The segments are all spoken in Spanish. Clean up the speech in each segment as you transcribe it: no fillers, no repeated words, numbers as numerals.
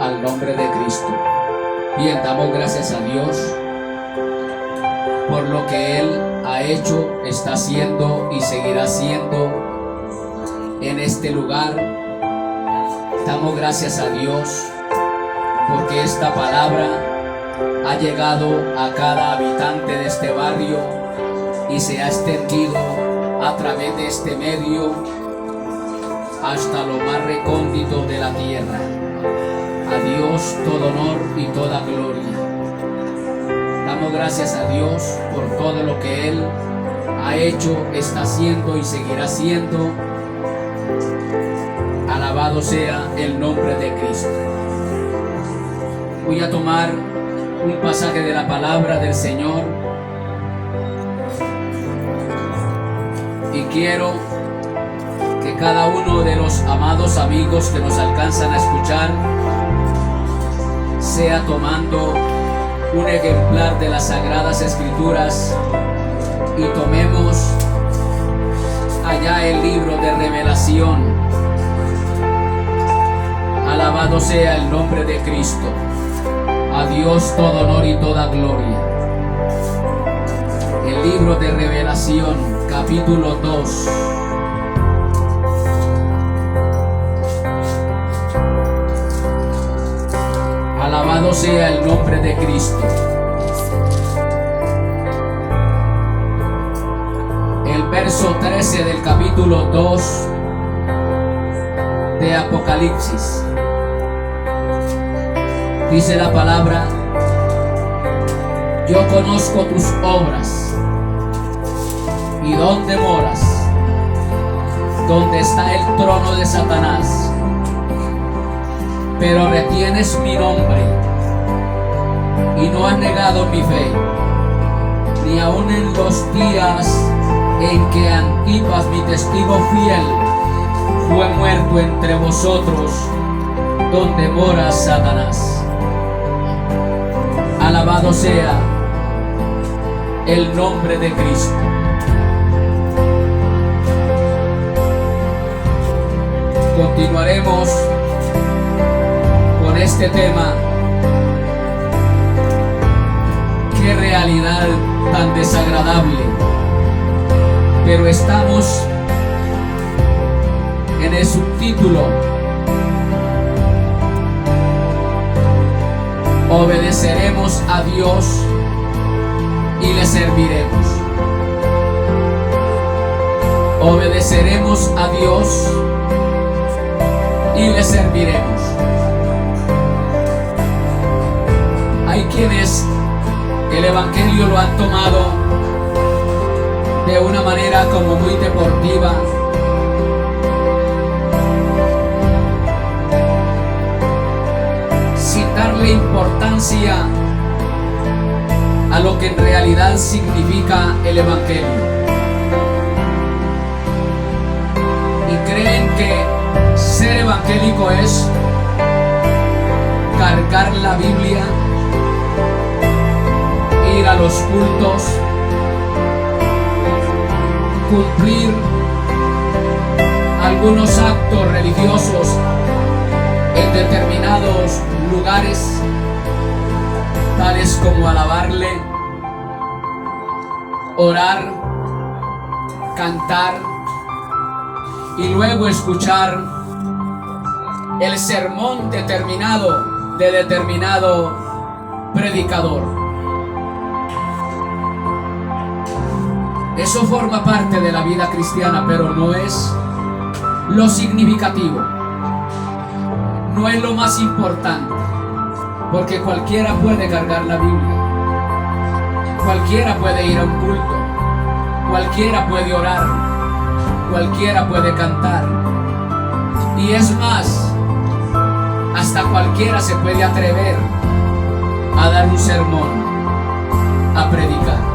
al nombre de Cristo. Bien, damos gracias a Dios por lo que Él ha hecho, está haciendo y seguirá haciendo en este lugar. Damos gracias a Dios porque esta palabra ha llegado a cada habitante de este barrio y se ha extendido a través de este medio hasta lo más recóndito de la tierra. A Dios todo honor y toda gloria. Damos gracias a Dios por todo lo que Él ha hecho, está haciendo y seguirá haciendo. Alabado sea el nombre de Cristo. Voy a tomar un pasaje de la palabra del Señor y quiero que cada uno de los amados amigos que nos alcanzan a escuchar sea tomando un ejemplar de las Sagradas Escrituras y tomemos allá el libro de Revelación. Alabado sea el nombre de Cristo. A Dios todo honor y toda gloria. El libro de Revelación, capítulo 2. Alabado sea el nombre de Cristo. El verso 13 del capítulo 2 de Apocalipsis. Dice la palabra: yo conozco tus obras y dónde moras, donde está el trono de Satanás, pero retienes mi nombre y no has negado mi fe, ni aun en los días en que Antipas, mi testigo fiel, fue muerto entre vosotros, donde mora Satanás. Alabado sea el nombre de Cristo. Continuaremos con este tema. Qué realidad tan desagradable. Pero estamos en el subtítulo: obedeceremos a Dios y le serviremos. Obedeceremos a Dios y le serviremos. Hay quienes el evangelio lo han tomado de una manera como muy deportiva, sin darle importancia a lo que en realidad significa el evangelio, y creen que ser evangélico es cargar la Biblia, ir a los cultos, cumplir algunos actos religiosos en determinados lugares, tales como alabarle, orar, cantar y luego escuchar el sermón determinado de determinado predicador. Eso forma parte de la vida cristiana, pero no es lo significativo, no es lo más importante, porque cualquiera puede cargar la Biblia, cualquiera puede ir a un culto, cualquiera puede orar, cualquiera puede cantar, y es más, hasta cualquiera se puede atrever a dar un sermón, a predicar.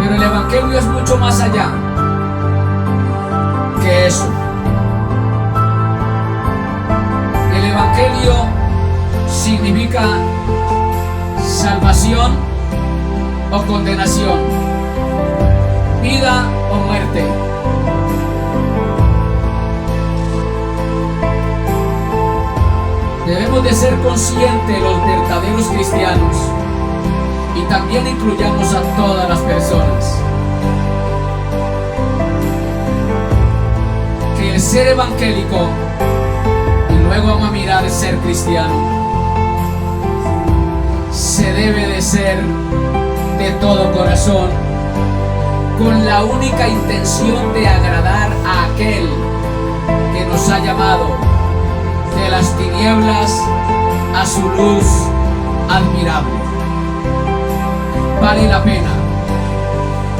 Pero el evangelio es mucho más allá que eso. El evangelio significa salvación o condenación, vida o muerte. Debemos de ser conscientes los verdaderos cristianos, y también incluyamos a todas las personas, que el ser evangélico, y luego vamos a mirar el ser cristiano, se debe de ser de todo corazón, con la única intención de agradar a aquel que nos ha llamado de las tinieblas a su luz admirable. Vale la pena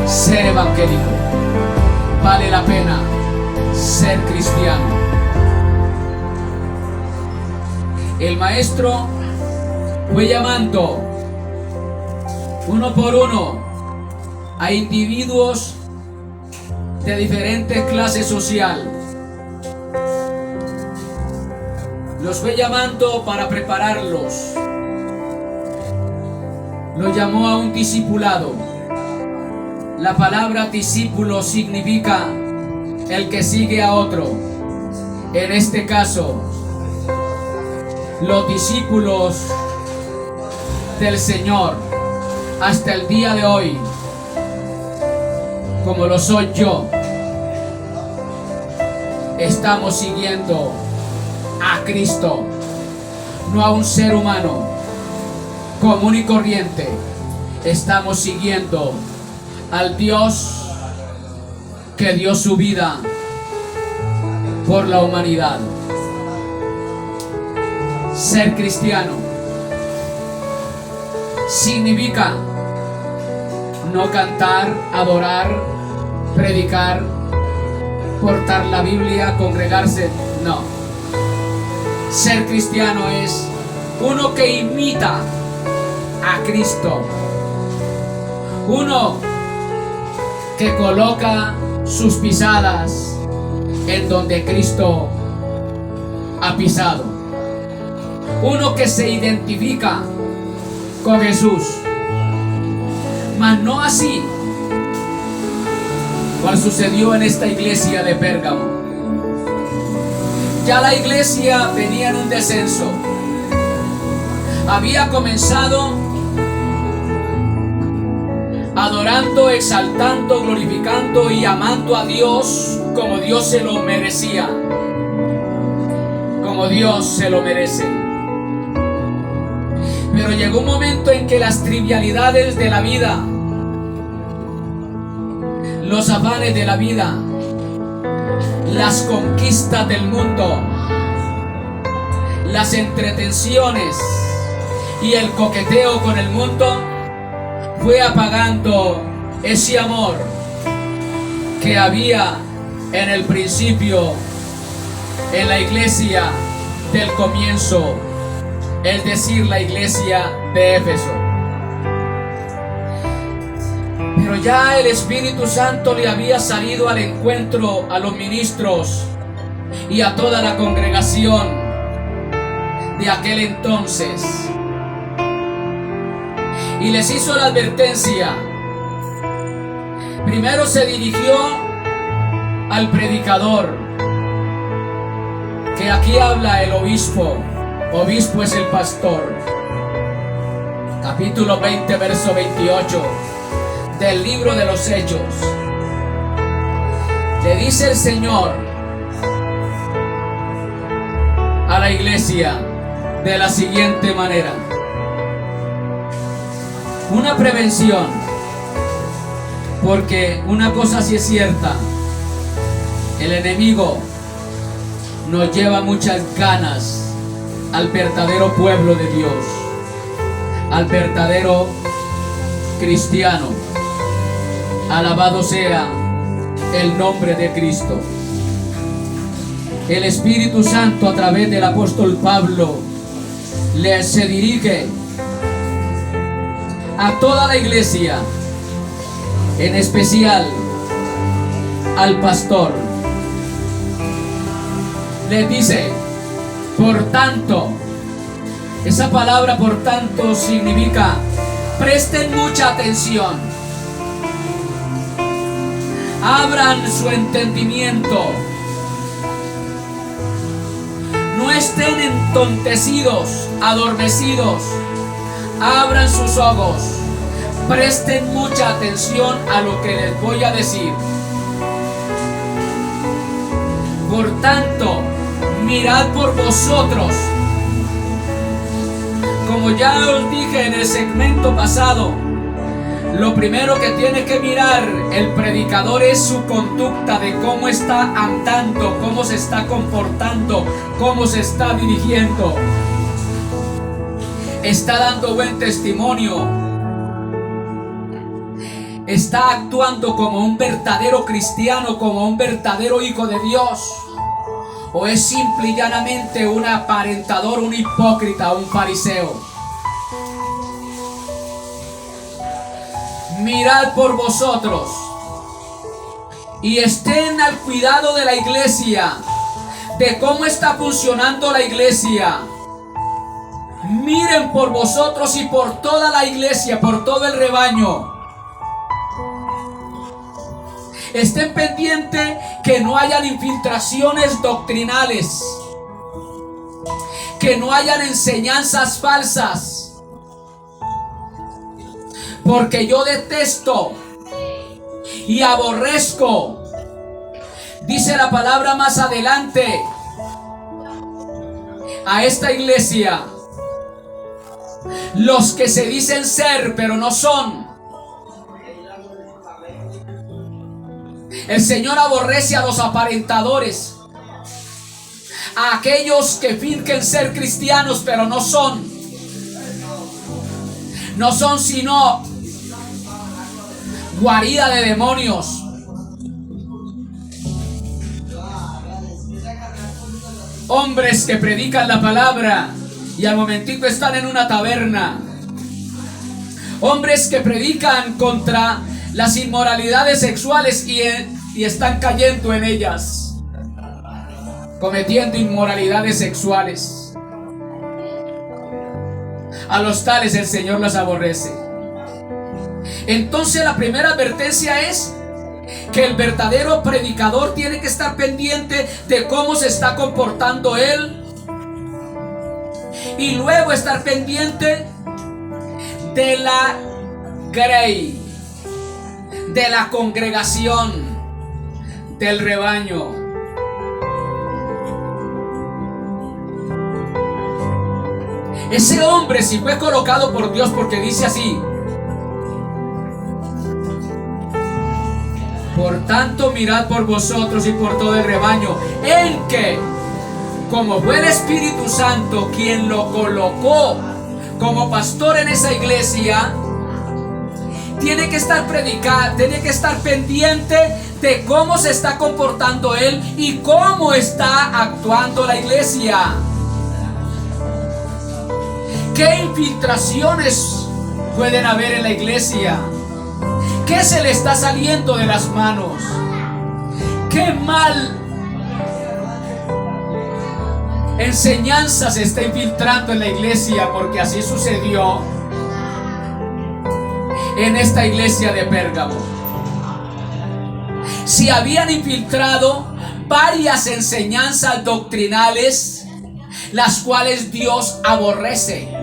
ser evangélico, vale la pena ser cristiano. El maestro fue llamando uno por uno a individuos de diferentes clases sociales. Los fue llamando para prepararlos. Los llamó a un discipulado. La palabra discípulo significa el que sigue a otro. En este caso, los discípulos del Señor hasta el día de hoy, como lo soy yo, estamos siguiendo a Cristo, no a un ser humano común y corriente. Estamos siguiendo al Dios que dio su vida por la humanidad. Ser cristiano significa no cantar, adorar, predicar, portar la Biblia, congregarse, no. Ser cristiano es uno que imita a Cristo, uno que coloca sus pisadas en donde Cristo ha pisado, uno que se identifica con Jesús, mas no así cual sucedió en esta iglesia de Pérgamo. Ya la iglesia venía en un descenso. Había comenzado adorando, exaltando, glorificando y amando a Dios como Dios se lo merecía, como Dios se lo merece. Pero llegó un momento en que las trivialidades de la vida, los afanes de la vida, las conquistas del mundo, las entretenciones y el coqueteo con el mundo fue apagando ese amor que había en el principio en la iglesia del comienzo, es decir, la iglesia de Éfeso. Pero ya el Espíritu Santo le había salido al encuentro a los ministros y a toda la congregación de aquel entonces, y les hizo la advertencia. Primero se dirigió al predicador, que aquí habla el obispo. Obispo es el pastor. Capítulo 20, verso 28 del libro de los Hechos. Le dice el Señor a la iglesia de la siguiente manera: una prevención, porque una cosa sí es cierta, el enemigo nos lleva muchas ganas al verdadero pueblo de Dios, al verdadero cristiano. Alabado sea el nombre de Cristo. El Espíritu Santo, a través del apóstol Pablo, se dirige a toda la iglesia, en especial al pastor. Le dice: por tanto, esa palabra por tanto significa presten mucha atención, abran su entendimiento, No estén entontecidos, adormecidos. Abran sus ojos. Presten mucha atención a lo que les voy a decir. Por tanto, mirad por vosotros. Como ya os dije en el segmento pasado, lo primero que tiene que mirar el predicador es su conducta, de cómo está andando, cómo se está comportando, cómo se está dirigiendo. Está dando buen testimonio. Está actuando como un verdadero cristiano, como un verdadero hijo de Dios. O es simple y llanamente un aparentador, un hipócrita, un fariseo. Mirad por vosotros y estén al cuidado de la iglesia, de cómo está funcionando la iglesia. Miren por vosotros y por toda la iglesia, por todo el rebaño. Estén pendientes que no hayan infiltraciones doctrinales, que no hayan enseñanzas falsas, porque yo detesto y aborrezco, dice la palabra más adelante, a esta iglesia, los que se dicen ser pero no son. El Señor aborrece a los aparentadores, a aquellos que fingen ser cristianos pero no son. No son sino guarida de demonios. Hombres que predican la palabra y al momentito están en una taberna. Hombres que predican contra las inmoralidades sexuales y están cayendo en ellas, cometiendo inmoralidades sexuales. A los tales el Señor los aborrece. Entonces la primera advertencia es que el verdadero predicador tiene que estar pendiente de cómo se está comportando él, y luego estar pendiente de la grey, de la congregación, del rebaño. Ese hombre, si fue colocado por Dios, porque dice así: por tanto, mirad por vosotros y por todo el rebaño, en que, como fue el Espíritu Santo quien lo colocó como pastor en esa iglesia, tiene que estar predicando, tiene que estar pendiente de cómo se está comportando él y cómo está actuando la iglesia. ¿Qué infiltraciones pueden haber en la iglesia? ¿Qué se le está saliendo de las manos? ¿Qué mal enseñanza se está infiltrando en la iglesia? Porque así sucedió en esta iglesia de Pérgamo. Se habían infiltrado varias enseñanzas doctrinales, las cuales Dios aborrece.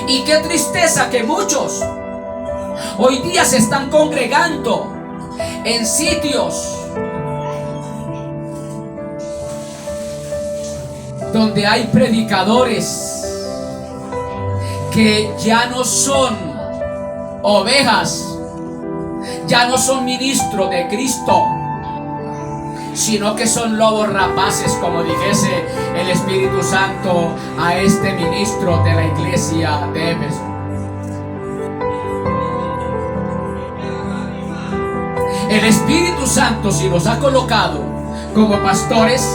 Y qué tristeza que muchos hoy día se están congregando en sitios donde hay predicadores que ya no son ovejas, ya no son ministros de Cristo, sino que son lobos rapaces, como dijese el Espíritu Santo a este ministro de la iglesia de Éfeso. El Espíritu Santo, si nos ha colocado como pastores,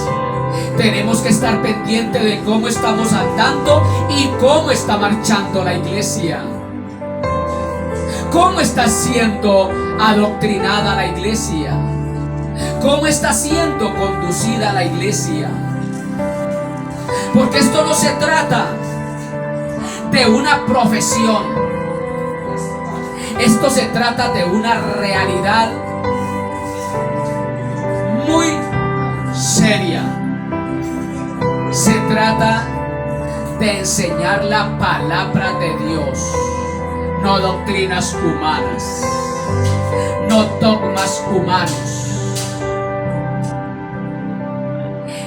tenemos que estar pendientes de cómo estamos andando y cómo está marchando la iglesia, cómo está siendo adoctrinada la iglesia, cómo está siendo conducida la iglesia. Porque esto no se trata de una profesión, esto se trata de una realidad muy seria. Se trata de enseñar la palabra de Dios, no doctrinas humanas, no dogmas humanos,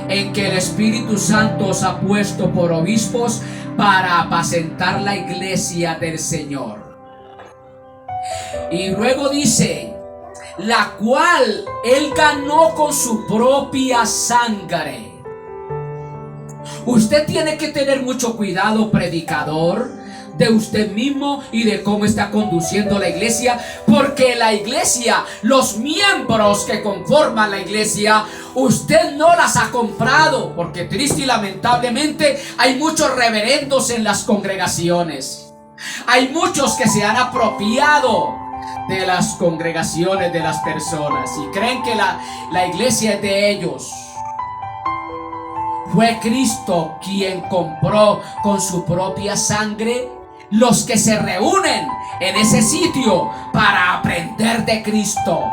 en que el Espíritu Santo os ha puesto por obispos para apacentar la iglesia del Señor. Y luego dice, la cual Él ganó con su propia sangre. Usted tiene que tener mucho cuidado, predicador, de usted mismo y de cómo está conduciendo la iglesia, porque la iglesia, los miembros que conforman la iglesia, usted no las ha comprado, porque triste y lamentablemente hay muchos reverendos en las congregaciones. Hay muchos que se han apropiado de las congregaciones de las personas y creen que la iglesia es de ellos. Fue Cristo quien compró con su propia sangre los que se reúnen en ese sitio para aprender de Cristo.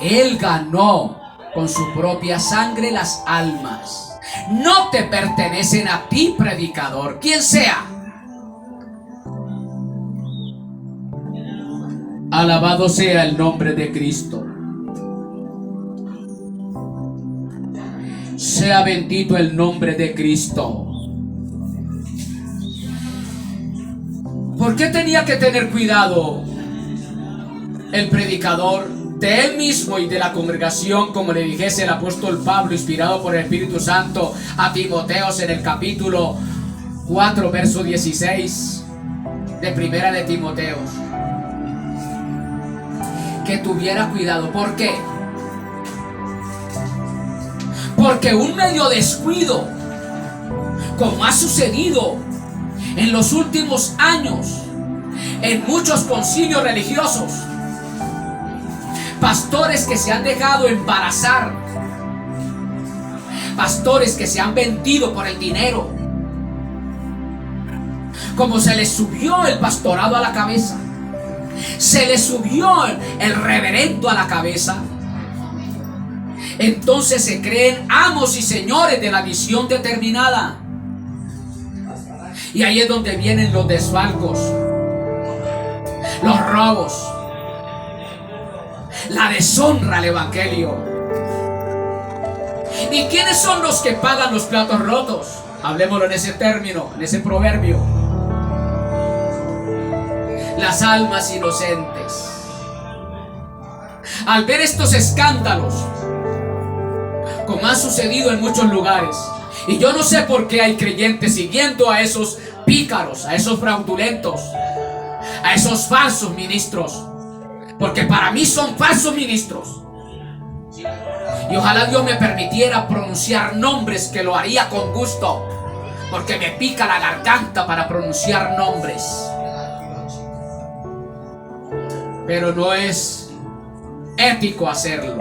Él ganó con su propia sangre las almas. No te pertenecen a ti, predicador, quien sea. Alabado sea el nombre de Cristo. Sea bendito el nombre de Cristo. ¿Por qué tenía que tener cuidado el predicador de él mismo y de la congregación, como le dijese el apóstol Pablo, inspirado por el Espíritu Santo a Timoteos en el capítulo 4, verso 16 de Primera de Timoteos? Que tuviera cuidado. ¿Por qué? Porque un medio descuido, como ha sucedido en los últimos años en muchos concilios religiosos, pastores que se han dejado embarazar, pastores que se han vendido por el dinero, como se les subió el pastorado a la cabeza, se les subió el reverendo a la cabeza, entonces se creen amos y señores de la visión determinada. Y ahí es donde vienen los desfalcos, los robos, la deshonra al evangelio. ¿Y quiénes son los que pagan los platos rotos? Hablemoslo en ese término, en ese proverbio. Las almas inocentes. Al ver estos escándalos, como ha sucedido en muchos lugares, y yo no sé por qué hay creyentes siguiendo a esos pícaros, a esos fraudulentos, a esos falsos ministros, porque para mí son falsos ministros. Y ojalá Dios me permitiera pronunciar nombres, que lo haría con gusto, porque me pica la garganta para pronunciar nombres. Pero no es ético hacerlo.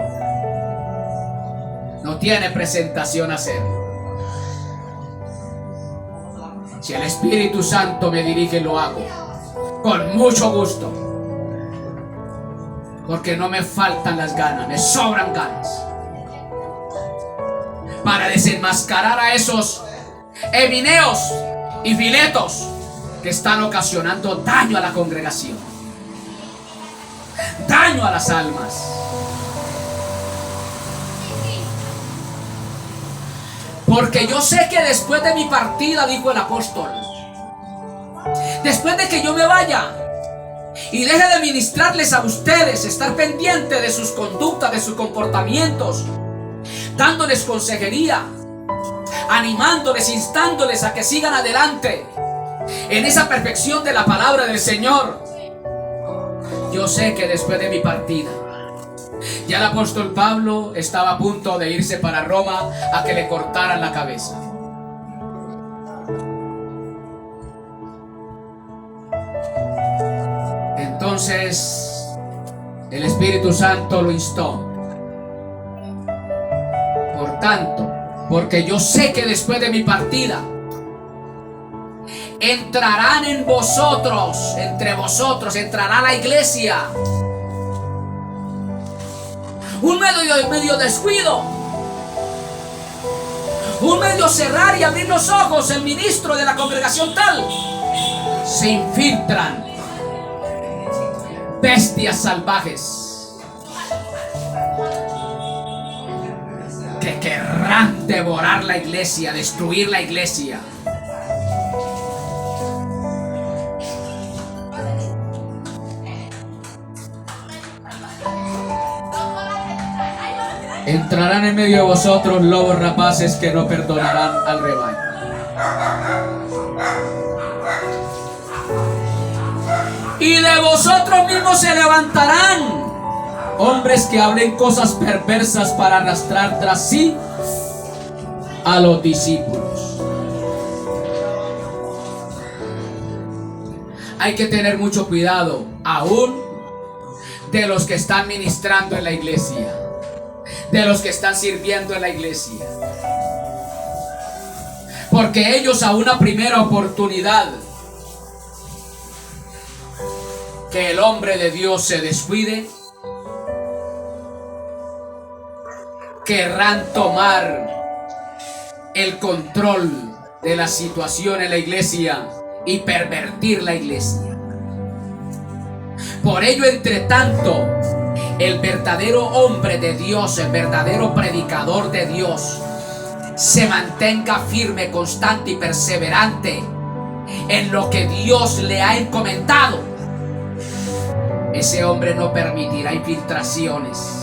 No tiene presentación hacerlo. Si el Espíritu Santo me dirige, lo hago con mucho gusto, porque no me faltan las ganas, me sobran ganas para desenmascarar a esos evineos y filetos que están ocasionando daño a la congregación, daño a las almas. Porque yo sé que después de mi partida, dijo el apóstol, después de que yo me vaya y deje de ministrarles a ustedes, estar pendiente de sus conductas, de sus comportamientos, dándoles consejería, animándoles, instándoles a que sigan adelante en esa perfección de la palabra del Señor, yo sé que después de mi partida, ya el apóstol Pablo estaba a punto de irse para Roma a que le cortaran la cabeza. Entonces el Espíritu Santo lo instó. Por tanto, porque yo sé que después de mi partida entrarán en vosotros, entre vosotros, entrará la iglesia un medio descuido, un medio cerrar y abrir los ojos, el ministro de la congregación tal, se infiltran bestias salvajes que querrán devorar la iglesia, destruir la iglesia. Entrarán en medio de vosotros lobos rapaces que no perdonarán al rebaño. Y de vosotros mismos se levantarán hombres que hablen cosas perversas para arrastrar tras sí a los discípulos. Hay que tener mucho cuidado, aún de los que están ministrando en la iglesia, de los que están sirviendo en la iglesia, porque ellos a una primera oportunidad que el hombre de Dios se descuide, querrán tomar el control de la situación en la iglesia y pervertir la iglesia. Por ello, entre tanto, el verdadero hombre de Dios, el verdadero predicador de Dios, se mantenga firme, constante y perseverante en lo que Dios le ha encomendado. Ese hombre no permitirá infiltraciones.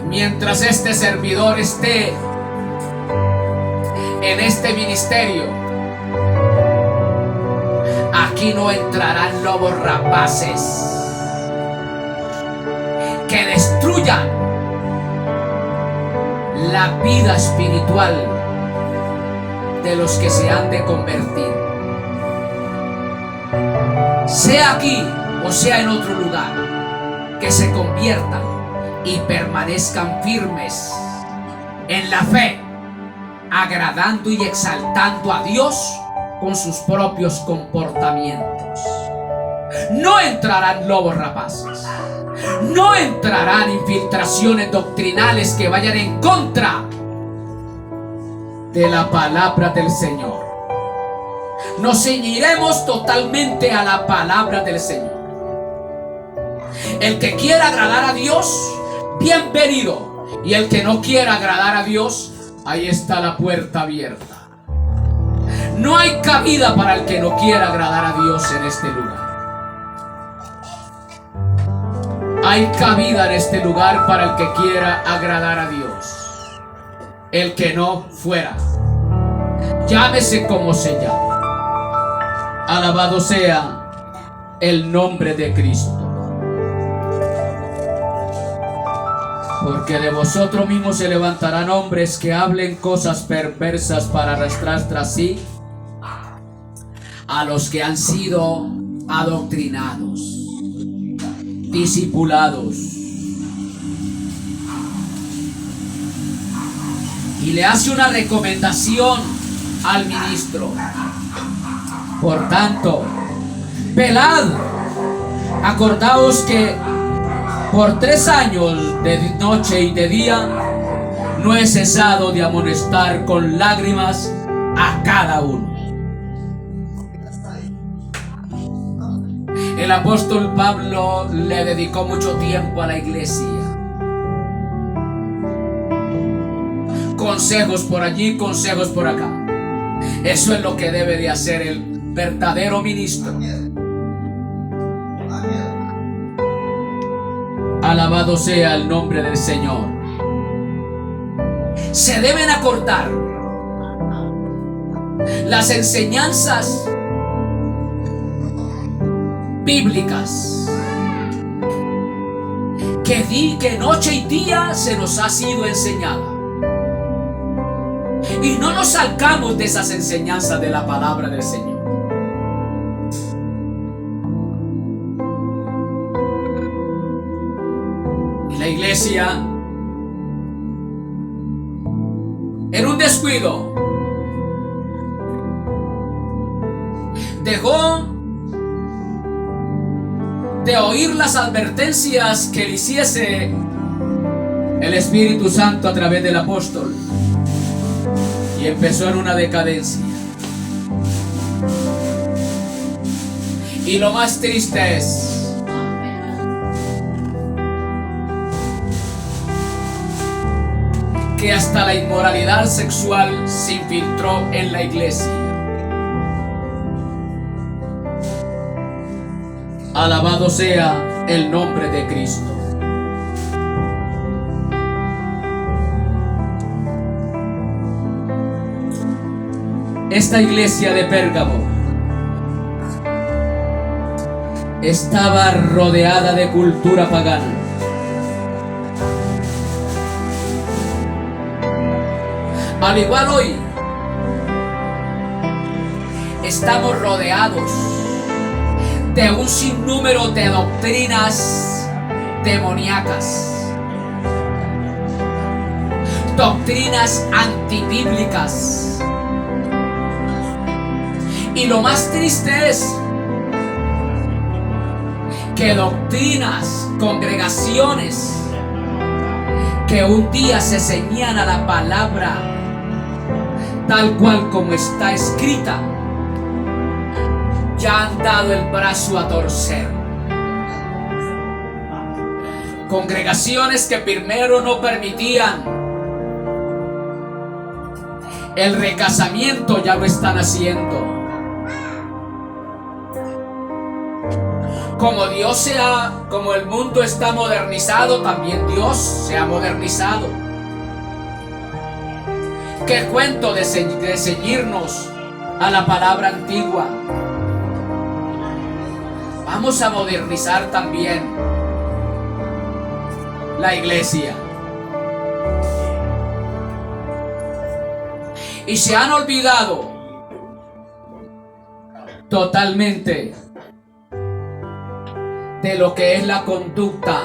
Mientras este servidor esté en este ministerio, aquí no entrarán lobos rapaces que destruyan la vida espiritual de los que se han de convertir, sea aquí o sea en otro lugar, que se conviertan y permanezcan firmes en la fe, agradando y exaltando a Dios con sus propios comportamientos. No entrarán lobos rapaces, no entrarán infiltraciones doctrinales que vayan en contra de la palabra del Señor. Nos ceñiremos totalmente a la palabra del Señor. El que quiera agradar a Dios, bienvenido. Y el que no quiera agradar a Dios, ahí está la puerta abierta. No hay cabida para el que no quiera agradar a Dios en este lugar. Hay cabida en este lugar para el que quiera agradar a Dios. El que no, fuera. Llámese como se llame. Alabado sea el nombre de Cristo. Porque de vosotros mismos se levantarán hombres que hablen cosas perversas para arrastrar tras sí a los que han sido adoctrinados, discipulados. Y le hace una recomendación al ministro. Por tanto, velad, acordaos que por 3 años de noche y de día no he cesado de amonestar con lágrimas a cada uno. El apóstol Pablo le dedicó mucho tiempo a la iglesia. Consejos por allí, consejos por acá. Eso es lo que debe de hacer el verdadero ministro. Alabado sea el nombre del Señor. Se deben acortar las enseñanzas bíblicas que noche y día se nos ha sido enseñada, y no nos salgamos de esas enseñanzas de la palabra del Señor. Y la iglesia, en un descuido, dejó de oír las advertencias que le hiciese el Espíritu Santo a través del apóstol, y empezó en una decadencia. Y lo más triste es que hasta la inmoralidad sexual se infiltró en la iglesia. Alabado sea el nombre de Cristo. Esta iglesia de Pérgamo estaba rodeada de cultura pagana. Al igual hoy, estamos rodeados de un sinnúmero de doctrinas demoníacas, doctrinas antibíblicas. Y lo más triste es que doctrinas, congregaciones que un día se ceñían a la palabra tal cual como está escrita, ya han dado el brazo a torcer. Congregaciones que primero no permitían el recasamiento, ya lo están haciendo. Como el mundo está modernizado, también Dios se ha modernizado. ¿Qué cuento de ceñirnos a la palabra antigua? Vamos a modernizar también la iglesia. Y se han olvidado totalmente de lo que es la conducta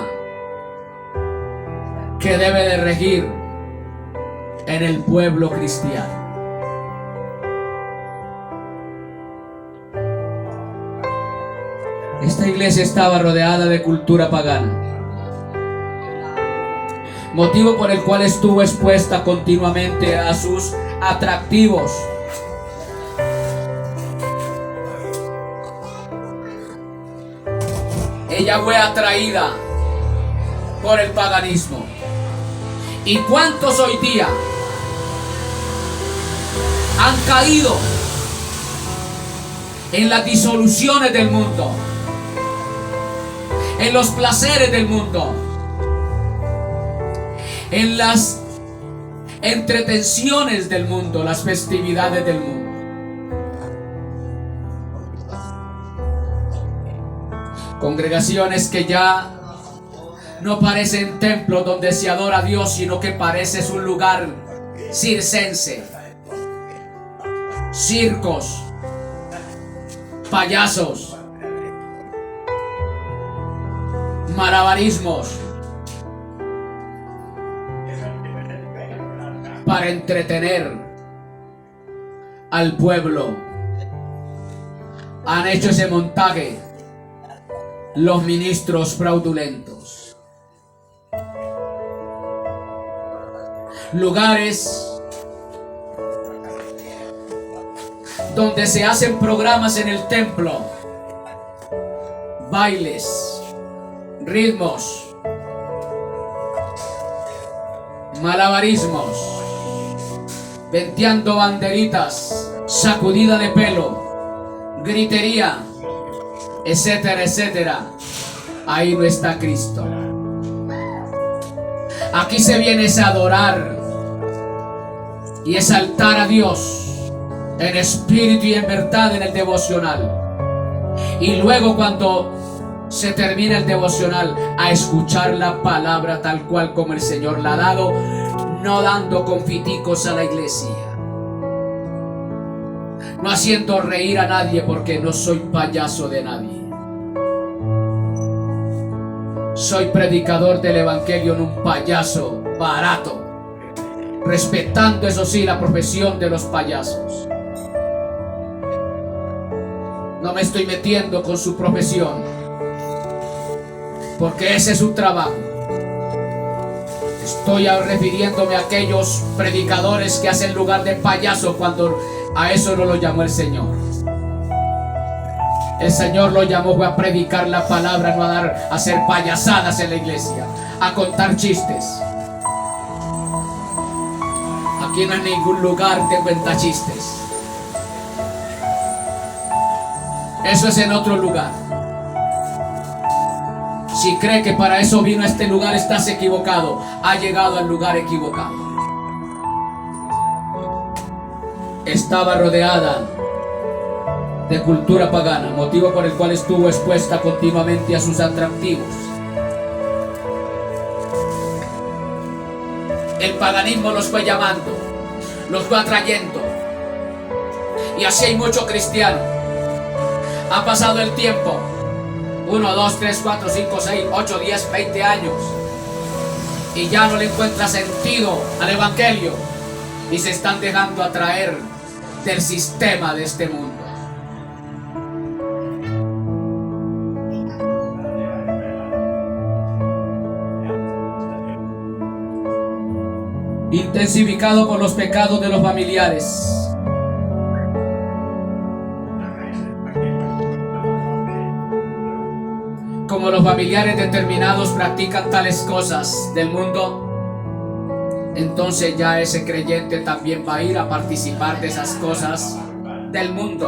que debe de regir en el pueblo cristiano. Esta iglesia estaba rodeada de cultura pagana, motivo por el cual estuvo expuesta continuamente a sus atractivos. Ella fue atraída por el paganismo. ¿Y cuántos hoy día han caído en las disoluciones del mundo, en los placeres del mundo, en las entretenciones del mundo, las festividades del mundo? Congregaciones que ya no parecen templos donde se adora a Dios, sino que parece un lugar circense. Circos, payasos, malabarismos, para entretener al pueblo. Han hecho ese montaje los ministros fraudulentos. Lugares donde se hacen programas en el templo, bailes, ritmos, malabarismos, venteando banderitas, sacudida de pelo, gritería, etcétera, etcétera. Ahí no está Cristo. Aquí se viene a adorar y exaltar a Dios en espíritu y en verdad en el devocional. Y luego, cuando se termina el devocional, a escuchar la palabra tal cual como el Señor la ha dado, no dando confiticos a la iglesia, no haciendo reír a nadie, porque no soy payaso de nadie. Soy predicador del evangelio, no un payaso barato, respetando eso sí la profesión de los payasos. No me estoy metiendo con su profesión, porque ese es su trabajo. Estoy refiriéndome a aquellos predicadores que hacen lugar de payaso cuando a eso no lo llamó el Señor. El Señor lo llamó a predicar la palabra, no a hacer payasadas en la iglesia, a contar chistes. Aquí no hay ningún lugar que cuenta chistes. Eso es en otro lugar. Si cree que para eso vino a este lugar, estás equivocado. Ha llegado al lugar equivocado. Estaba rodeada de cultura pagana, motivo por el cual estuvo expuesta continuamente a sus atractivos. El paganismo los fue llamando, los fue atrayendo. Y así hay muchos cristianos. Ha pasado el tiempo. 1, 2, 3, 4, 5, 6, 8, 10, 20 años. Y ya no le encuentra sentido al evangelio. Y se están dejando atraer del sistema de este mundo. Intensificado por los pecados de los familiares. Como los familiares determinados practican tales cosas del mundo, entonces ya ese creyente también va a ir a participar de esas cosas del mundo.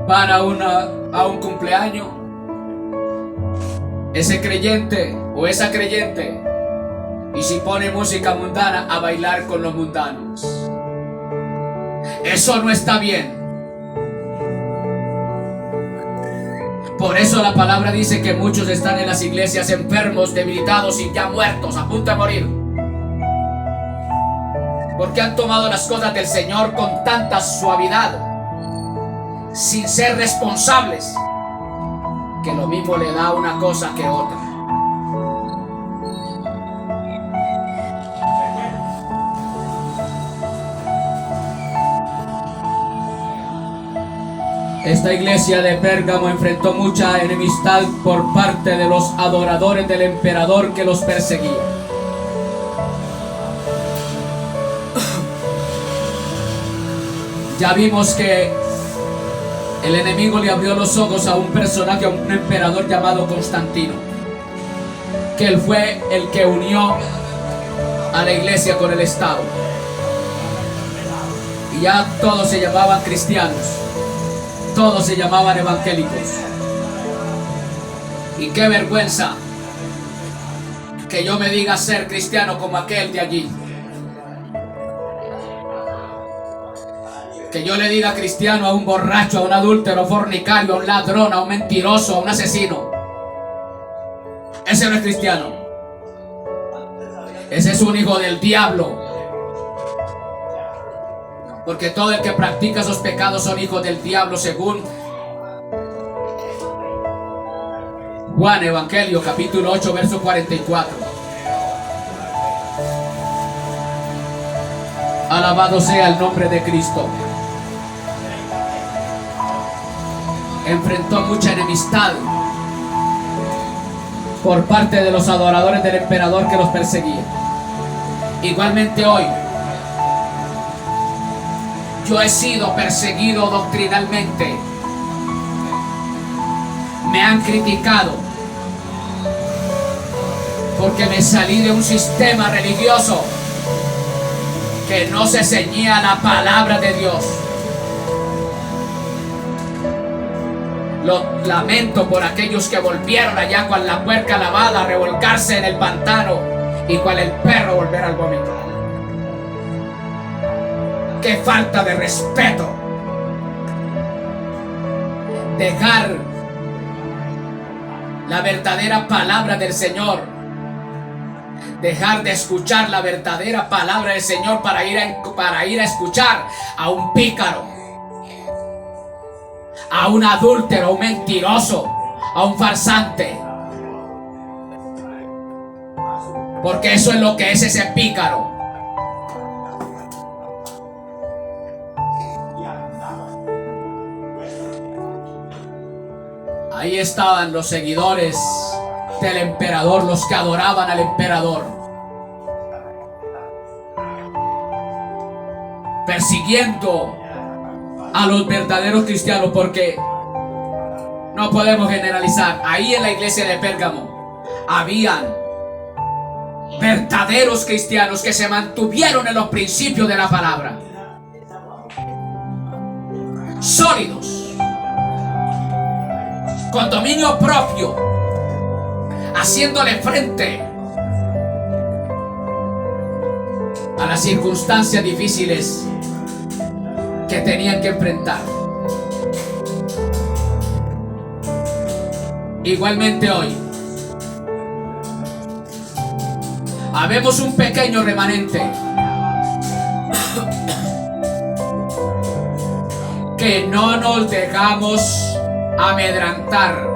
Van a un cumpleaños, ese creyente o esa creyente, y si pone música mundana, a bailar con los mundanos. Eso no está bien. Por eso la palabra dice que muchos están en las iglesias enfermos, debilitados y ya muertos, a punto de morir. Porque han tomado las cosas del Señor con tanta suavidad, sin ser responsables, que lo mismo le da una cosa que otra. Esta iglesia de Pérgamo enfrentó mucha enemistad por parte de los adoradores del emperador que los perseguía. Ya vimos que el enemigo le abrió los ojos a un personaje, a un emperador llamado Constantino, que él fue el que unió a la iglesia con el Estado. Y ya todos se llamaban cristianos. Todos se llamaban evangélicos. Y qué vergüenza que yo me diga ser cristiano como aquel de allí. Que yo le diga cristiano a un borracho, a un adúltero, a un fornicario, a un ladrón, a un mentiroso, a un asesino. Ese no es cristiano. Ese es un hijo del diablo. Porque todo el que practica esos pecados son hijos del diablo, según Juan Evangelio capítulo 8 verso 44. Alabado sea el nombre de Cristo. Enfrentó mucha enemistad por parte de los adoradores del emperador que los perseguía. Igualmente hoy yo he sido perseguido doctrinalmente. Me han criticado porque me salí de un sistema religioso que no se ceñía a la palabra de Dios. Lo lamento por aquellos que volvieron allá con la puerca lavada a revolcarse en el pantano y cual el perro volver al vómito. ¡Qué falta de respeto! Dejar la verdadera palabra del Señor, dejar de escuchar la verdadera palabra del Señor para ir a escuchar a un pícaro, a un adúltero, a un mentiroso, a un farsante. Porque eso es lo que es ese pícaro. Ahí estaban los seguidores del emperador, los que adoraban al emperador, persiguiendo a los verdaderos cristianos, porque no podemos generalizar. Ahí en la iglesia de Pérgamo habían verdaderos cristianos que se mantuvieron en los principios de la palabra, sólidos, con dominio propio, haciéndole frente a las circunstancias difíciles que tenían que enfrentar. Igualmente hoy habemos un pequeño remanente que no nos dejamos amedrentar,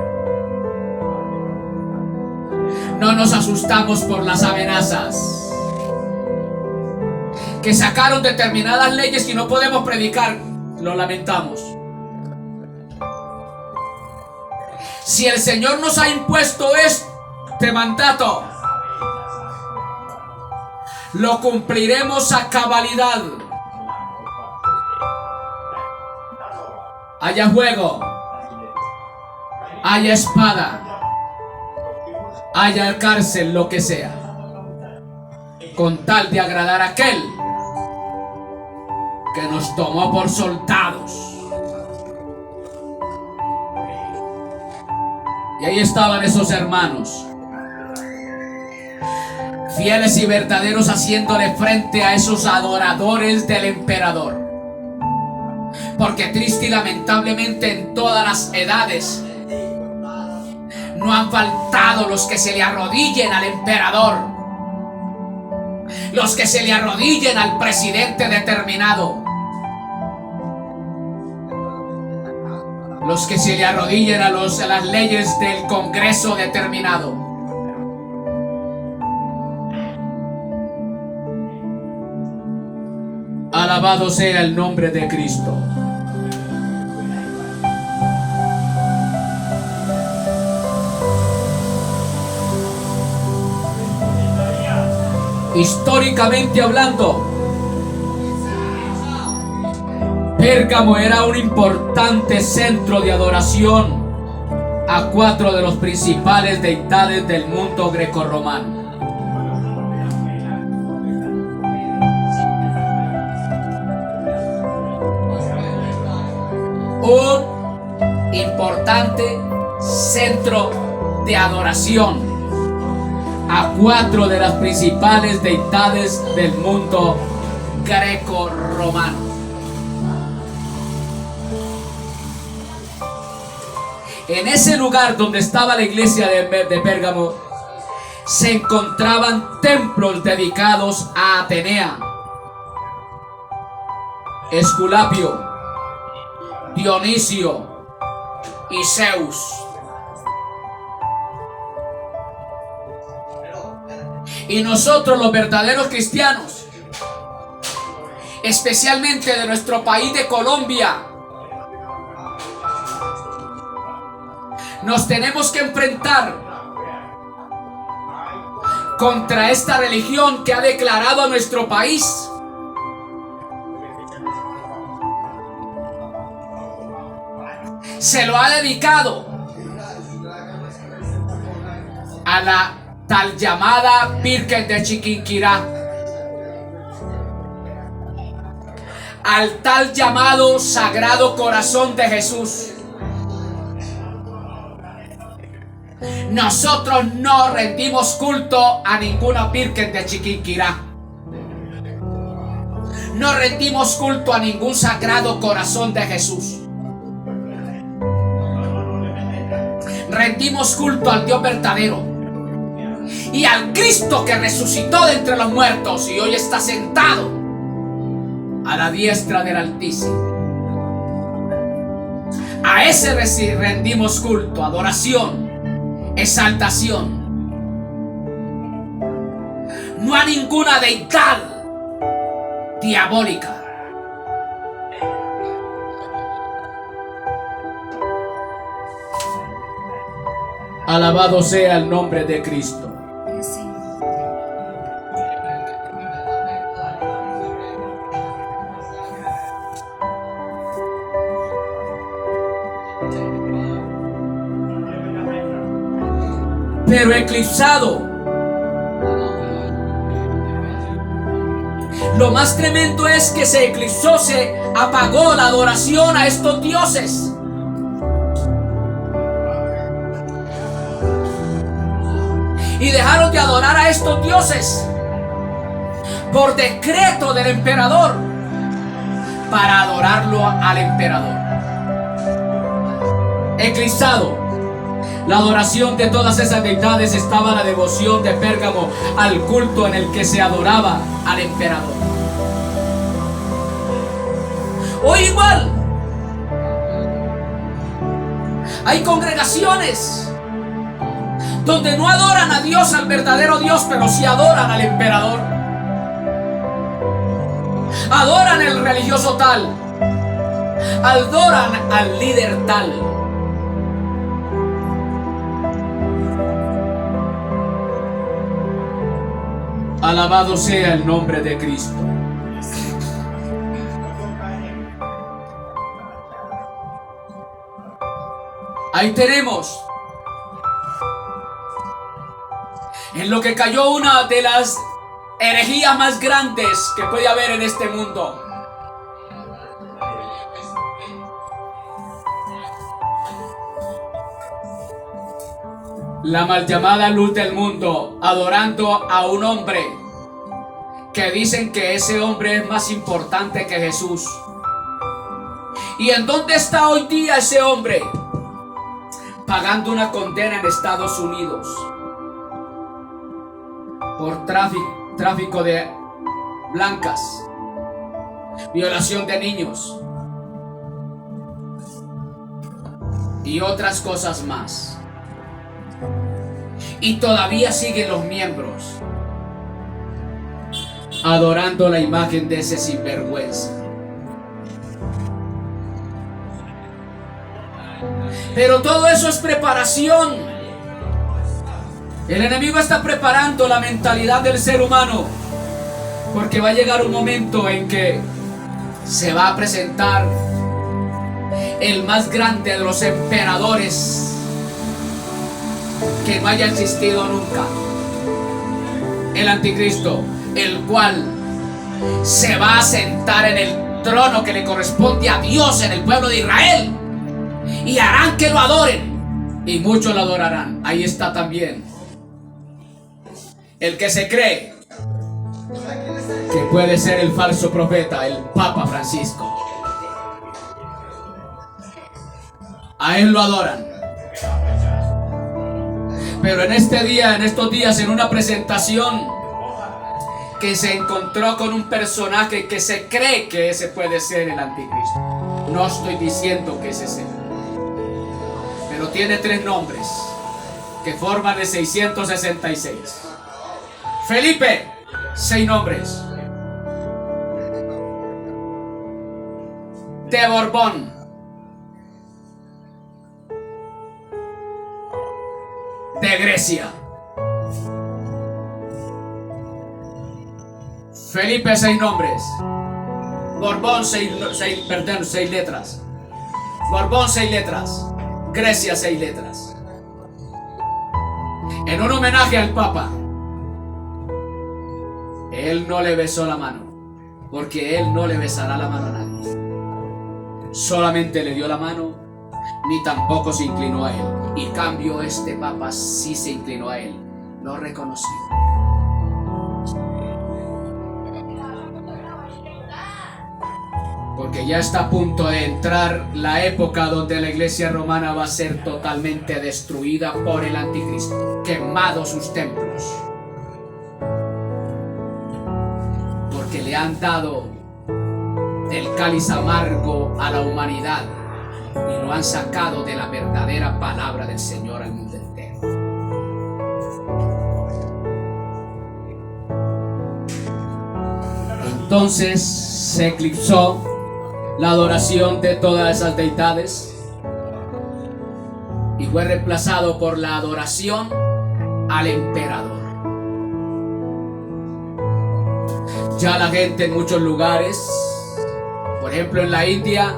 no nos asustamos por las amenazas, que sacaron determinadas leyes y no podemos predicar, lo lamentamos. Si el Señor nos ha impuesto este mandato, lo cumpliremos a cabalidad. Haya fuego, haya espada, haya cárcel, lo que sea, con tal de agradar a aquel que nos tomó por soldados. Y ahí estaban esos hermanos, fieles y verdaderos, haciéndole frente a esos adoradores del emperador. Porque triste y lamentablemente en todas las edades no han faltado los que se le arrodillen al emperador, los que se le arrodillen al presidente determinado, los que se le arrodillen a las leyes del Congreso determinado. Alabado sea el nombre de Cristo. Históricamente hablando, Pérgamo era un importante centro de adoración a 4 de los principales deidades del mundo grecorromano. Un importante centro de adoración a 4 de las principales deidades del mundo greco-romano. En ese lugar donde estaba la iglesia de Pérgamo se encontraban templos dedicados a Atenea, Esculapio, Dionisio y Zeus. Y nosotros, los verdaderos cristianos, especialmente de nuestro país de Colombia, nos tenemos que enfrentar contra esta religión que ha declarado a nuestro país se lo ha dedicado a la tal llamada Virgen de Chiquinquirá, al tal llamado Sagrado Corazón de Jesús. Nosotros no rendimos culto a ninguna Virgen de Chiquinquirá. No rendimos culto a ningún Sagrado Corazón de Jesús. Rendimos culto al Dios verdadero y al Cristo que resucitó de entre los muertos y hoy está sentado a la diestra del Altísimo. A ese rendimos culto, adoración, exaltación, no a ninguna deidad diabólica. Alabado sea el nombre de Cristo. Pero eclipsado, lo más tremendo es que se eclipsó, se apagó la adoración a estos dioses. Y dejaron de adorar a estos dioses por decreto del emperador para adorarlo al emperador. Eclipsado. La adoración de todas esas deidades estaba la devoción de Pérgamo al culto en el que se adoraba al emperador. Hoy igual hay congregaciones donde no adoran a Dios, al verdadero Dios, pero sí adoran al emperador. Adoran al religioso tal, adoran al líder tal. Alabado sea el nombre de Cristo. Ahí tenemos en lo que cayó una de las herejías más grandes que puede haber en este mundo. La mal llamada luz del mundo, adorando a un hombre que dicen que ese hombre es más importante que Jesús. ¿Y en dónde está hoy día ese hombre? Pagando una condena en Estados Unidos por tráfico de blancas, violación de niños y otras cosas más. Y todavía siguen los miembros adorando la imagen de ese sinvergüenza. Pero todo eso es preparación. El enemigo está preparando la mentalidad del ser humano, porque va a llegar un momento en que se va a presentar el más grande de los emperadores que no haya existido nunca, el anticristo, el cual se va a sentar en el trono que le corresponde a Dios en el pueblo de Israel, y harán que lo adoren, y muchos lo adorarán. Ahí está también el que se cree que puede ser el falso profeta, el Papa Francisco. A él lo adoran. Pero en estos días, en una presentación que se encontró con un personaje que se cree que ese puede ser el anticristo. No estoy diciendo que ese sea, pero tiene 3 nombres que forman el 666. Felipe, 6 nombres. De Borbón, de Grecia. Felipe, 6 nombres. Borbón, 6 letras. Borbón, 6 letras. Grecia, 6 letras. En un homenaje al Papa. Él no le besó la mano, porque él no le besará la mano a nadie. Solamente le dio la mano, ni tampoco se inclinó a él. Y cambio, este Papa sí se inclinó a él, lo reconoció. Porque ya está a punto de entrar la época donde la iglesia romana va a ser totalmente destruida por el anticristo, quemados sus templos, porque le han dado el cáliz amargo a la humanidad y lo han sacado de la verdadera palabra del Señor al mundo entero. Entonces se eclipsó la adoración de todas esas deidades y fue reemplazado por la adoración al emperador. Ya la gente en muchos lugares, por ejemplo en la India,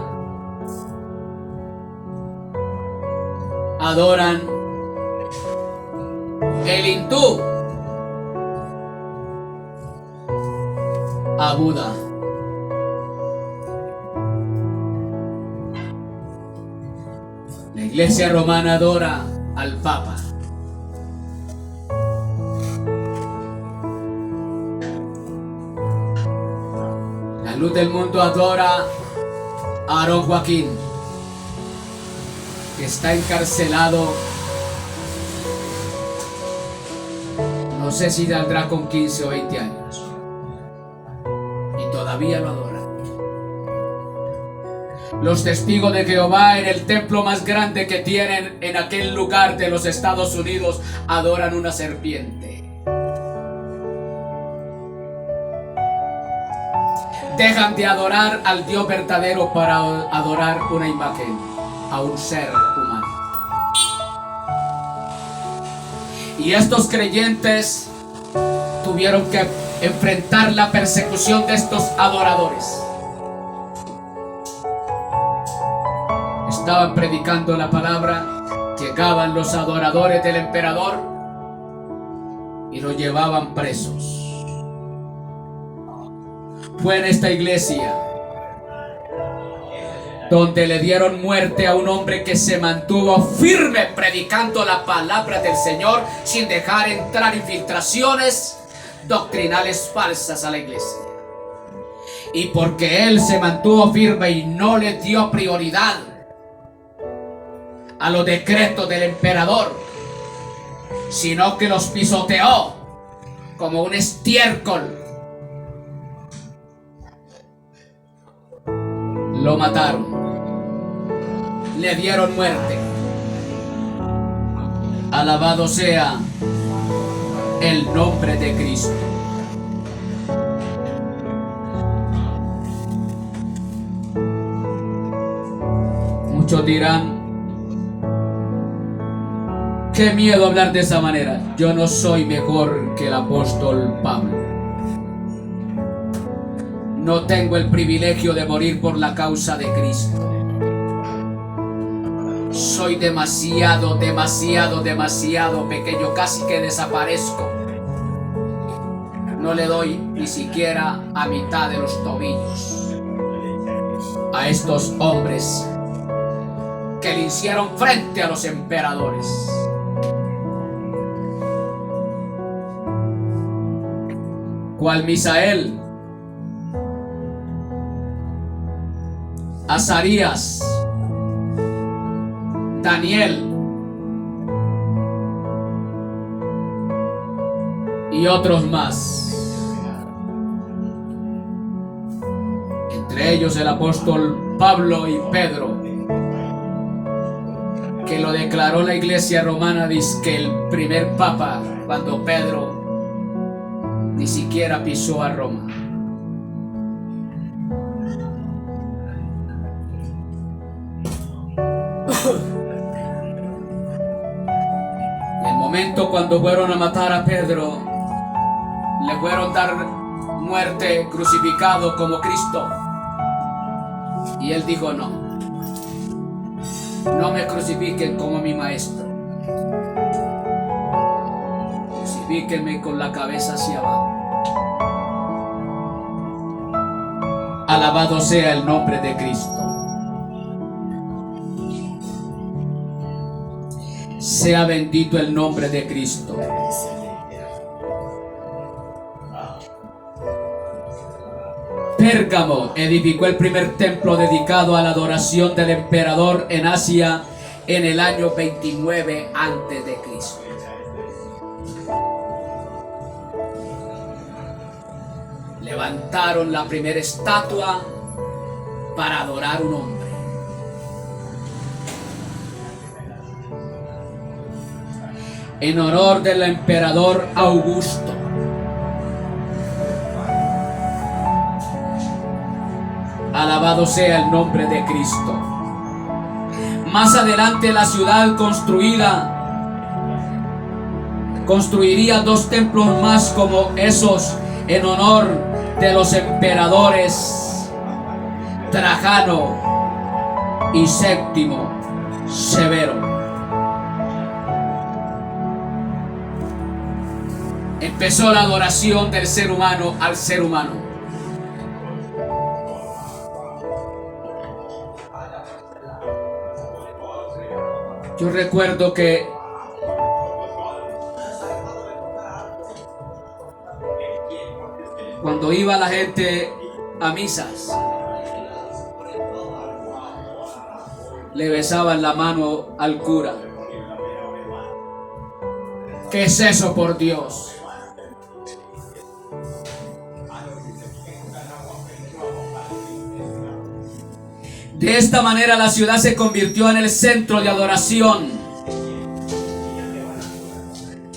adoran el hindú a Buda. La Iglesia romana adora al Papa. La luz del mundo adora a Aarón Joaquín, que está encarcelado. No sé si saldrá con 15 o 20 años. Y todavía lo adora. Los testigos de Jehová en el templo más grande que tienen en aquel lugar de los Estados Unidos adoran una serpiente. Dejan de adorar al Dios verdadero para adorar una imagen, a un ser humano. Y estos creyentes tuvieron que enfrentar la persecución de estos adoradores. Estaban predicando la palabra, llegaban los adoradores del emperador y los llevaban presos. Fue en esta iglesia donde le dieron muerte a un hombre que se mantuvo firme predicando la palabra del Señor sin dejar entrar infiltraciones doctrinales falsas a la iglesia. Y porque él se mantuvo firme y no le dio prioridad a los decretos del emperador, sino que los pisoteó como un estiércol, lo mataron, le dieron muerte. Alabado sea el nombre de Cristo. Muchos dirán: qué miedo hablar de esa manera. Yo no soy mejor que el apóstol Pablo. No tengo el privilegio de morir por la causa de Cristo. Soy demasiado pequeño, casi que desaparezco. No le doy ni siquiera a mitad de los tobillos a estos hombres que le hicieron frente a los emperadores. ¿Cuál Misael? Azarías, Daniel y otros más, entre ellos el apóstol Pablo y Pedro, que lo declaró la iglesia romana, dice que el primer papa, cuando Pedro ni siquiera pisó a Roma. En el momento cuando fueron a matar a Pedro, le fueron a dar muerte crucificado como Cristo, y él dijo: no me crucifiquen como mi maestro, crucifíquenme con la cabeza hacia abajo. Alabado sea el nombre de Cristo. Sea bendito el nombre de Cristo. Pérgamo edificó el primer templo dedicado a la adoración del emperador en Asia en el año 29 antes de Cristo. Levantaron la primera estatua para adorar un hombre. En honor del emperador Augusto. Alabado sea el nombre de Cristo. Más adelante la ciudad construiría 2 templos más como esos en honor de los emperadores Trajano y Séptimo Severo. Empezó la adoración del ser humano al ser humano. Yo recuerdo que cuando iba la gente a misas, le besaban la mano al cura. ¿Qué es eso, por Dios? De esta manera la ciudad se convirtió en el centro de adoración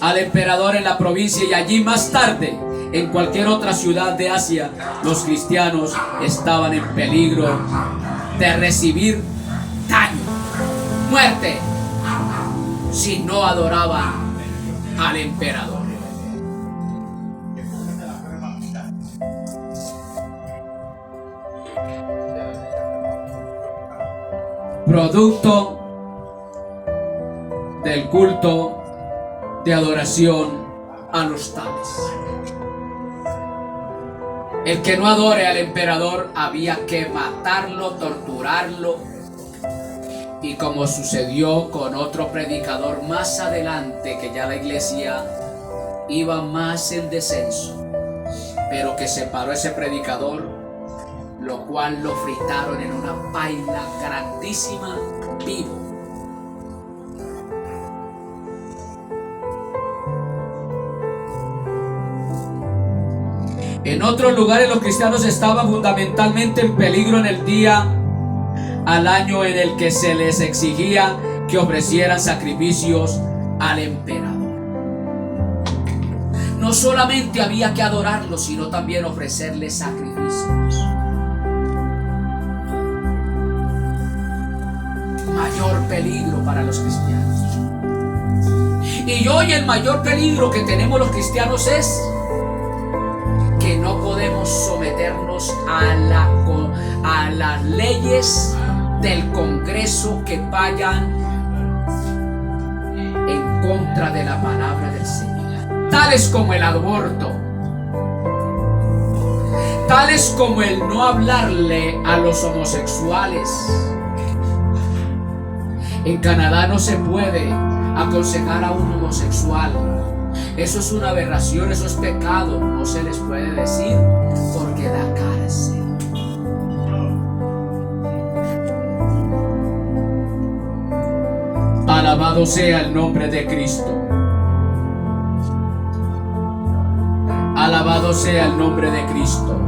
al emperador en la provincia, y allí más tarde, en cualquier otra ciudad de Asia, los cristianos estaban en peligro de recibir daño, muerte, si no adoraban al emperador. Producto del culto de adoración a los tales. El que no adore al emperador había que matarlo, torturarlo, y como sucedió con otro predicador más adelante, que ya la iglesia iba más en descenso, pero que se paró ese predicador, lo cual lo fritaron en una paila grandísima, vivo. En otros lugares los cristianos estaban fundamentalmente en peligro en el día al año en el que se les exigía que ofrecieran sacrificios al emperador. No solamente había que adorarlo, sino también ofrecerle sacrificios. Mayor peligro para los cristianos. Y hoy el mayor peligro que tenemos los cristianos es que no podemos someternos a las leyes del Congreso que vayan en contra de la palabra del Señor, tales como el aborto, tales como el no hablarle a los homosexuales. En Canadá no se puede aconsejar a un homosexual. Eso es una aberración, eso es pecado. No se les puede decir porque da cárcel. Alabado sea el nombre de Cristo. Alabado sea el nombre de Cristo.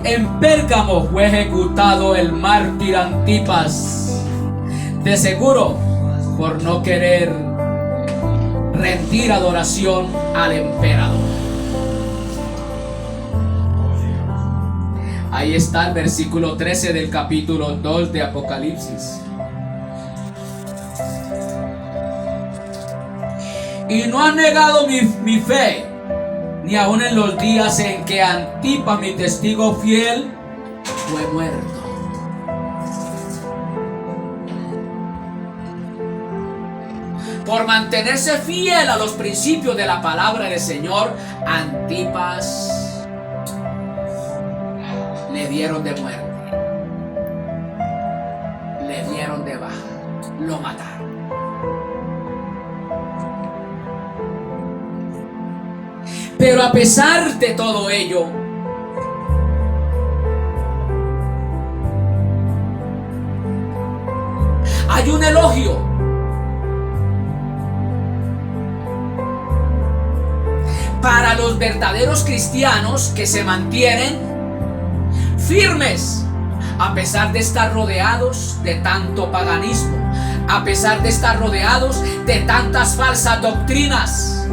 En Pérgamo fue ejecutado el mártir Antipas, de seguro por no querer rendir adoración al emperador. Ahí está el versículo 13 del capítulo 2 de Apocalipsis. Y no han negado mi fe, ni aun en los días en que Antipas, mi testigo fiel, fue muerto. Por mantenerse fiel a los principios de la palabra del Señor, Antipas le dieron de muerte, le dieron de baja, lo mataron. Pero a pesar de todo ello, hay un elogio para los verdaderos cristianos que se mantienen firmes a pesar de estar rodeados de tanto paganismo, a pesar de estar rodeados de tantas falsas doctrinas.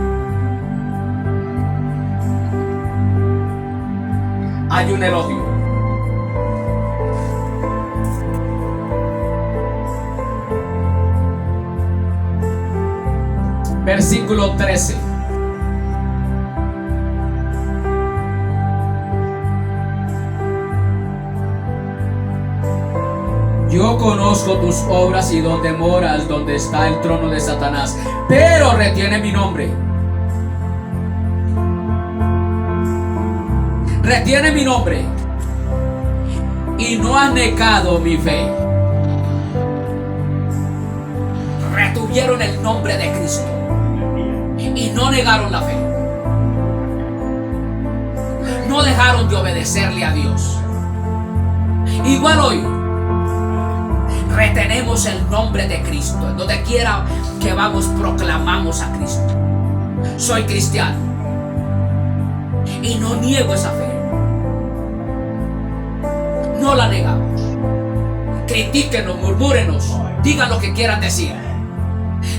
Hay un elogio. Versículo 13. Yo conozco tus obras y donde moras, donde está el trono de Satanás, pero retiene mi nombre. Retiene mi nombre y no has negado mi fe. Retuvieron el nombre de Cristo y no negaron la fe. No dejaron de obedecerle a Dios. Igual hoy retenemos el nombre de Cristo. En donde quiera que vamos, proclamamos a Cristo. Soy cristiano y no niego esa fe. No la negamos. Critíquenos, murmúrenos, digan lo que quieran decir.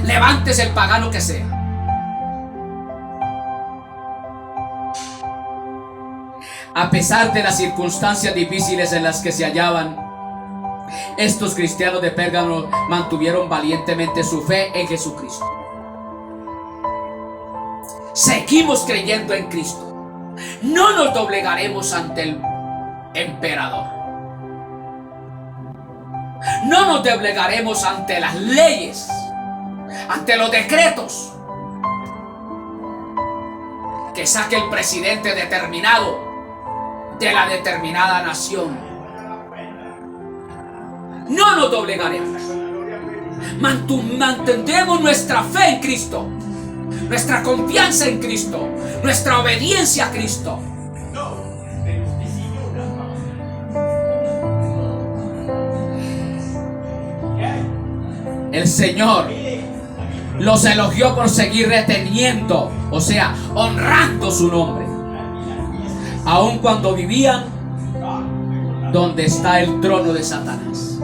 Levántese el pagano que sea. A pesar de las circunstancias difíciles en las que se hallaban, estos cristianos de Pérgamo mantuvieron valientemente su fe en Jesucristo. Seguimos creyendo en Cristo. No nos doblegaremos ante el emperador. No nos doblegaremos ante las leyes, ante los decretos que saque el presidente determinado de la determinada nación. No nos doblegaremos. Mantendremos nuestra fe en Cristo, nuestra confianza en Cristo, nuestra obediencia a Cristo. El Señor los elogió por seguir reteniendo, o sea, honrando su nombre, aun cuando vivían donde está el trono de Satanás.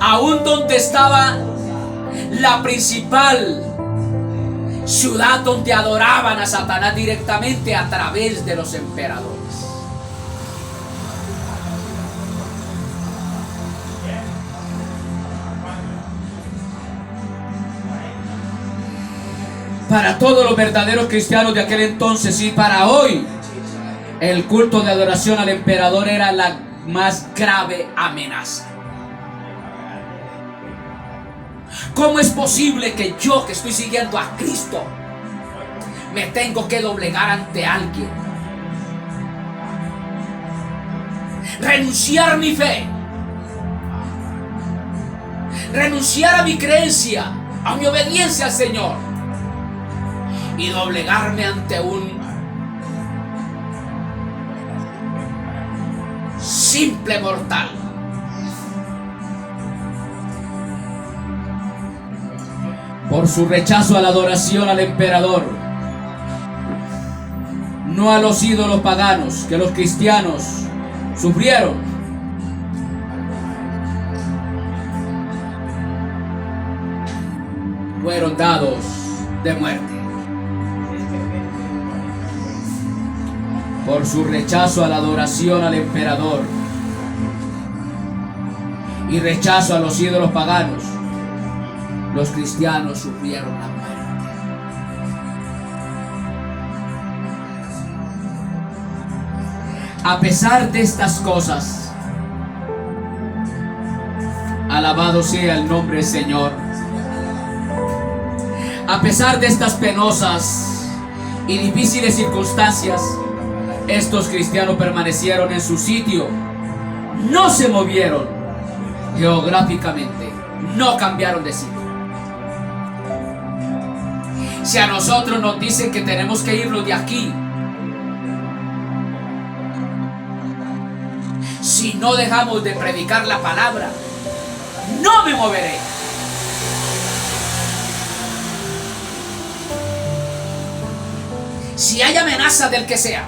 Aún donde estaba la principal ciudad donde adoraban a Satanás directamente a través de los emperadores. Para todos los verdaderos cristianos de aquel entonces y para hoy, el culto de adoración al emperador era la más grave amenaza. ¿Cómo es posible que yo, que estoy siguiendo a Cristo, me tengo que doblegar ante alguien? Renunciar a mi fe, renunciar a mi creencia, a mi obediencia al Señor y doblegarme ante un simple mortal. Por su rechazo a la adoración al emperador, no a los ídolos paganos que los cristianos sufrieron, fueron dados de muerte. Por su rechazo a la adoración al emperador y rechazo a los ídolos paganos, los cristianos sufrieron la muerte. A pesar de estas cosas, alabado sea el nombre del Señor. A pesar de estas penosas y difíciles circunstancias, estos cristianos permanecieron en su sitio, no se movieron geográficamente, no cambiaron de sitio. Si a nosotros nos dicen que tenemos que irnos de aquí, si no dejamos de predicar la palabra, no me moveré. Si hay amenaza del que sea,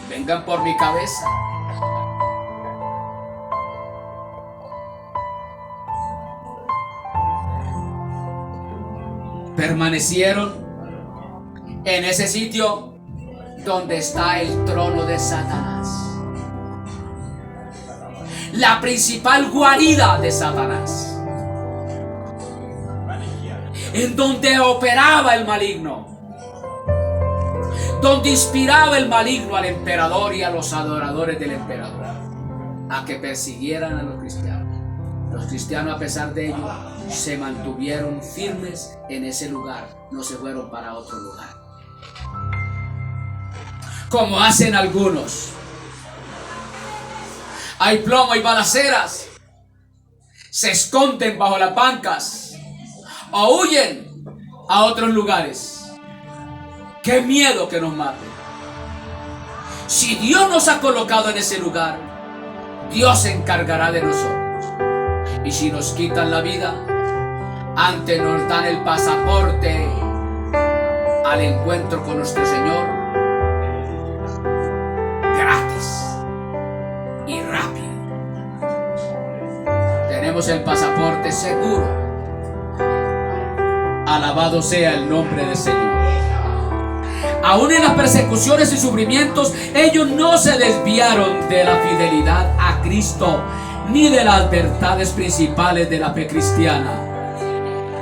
vengan por mi cabeza. Permanecieron en ese sitio donde está el trono de Satanás. la principal guarida de Satanás, en donde operaba el maligno, donde inspiraba el maligno al emperador y a los adoradores del emperador a que persiguieran a los cristianos. Los cristianos, a pesar de ello, se mantuvieron firmes en ese lugar, no se fueron para otro lugar, como hacen algunos. Hay plomo, hay balaceras, se esconden bajo las bancas o huyen a otros lugares. ¡Qué miedo que nos maten! Si Dios nos ha colocado en ese lugar, Dios se encargará de nosotros. Y si nos quitan la vida, antes nos dan el pasaporte al encuentro con nuestro Señor, gratis y rápido. Tenemos el pasaporte seguro. Alabado sea el nombre del Señor. Aún en las persecuciones y sufrimientos, ellos no se desviaron de la fidelidad a Cristo ni de las verdades principales de la fe cristiana,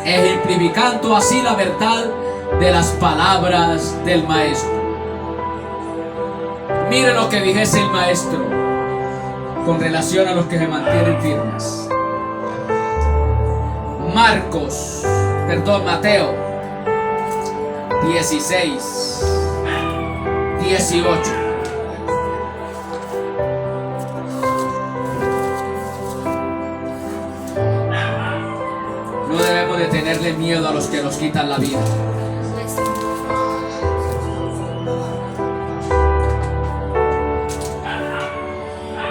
ejemplificando así la verdad de las palabras del Maestro. Mire lo que dijese el Maestro con relación a los que se mantienen firmes. Mateo 16, 18. No debemos de tenerle miedo a los que nos quitan la vida.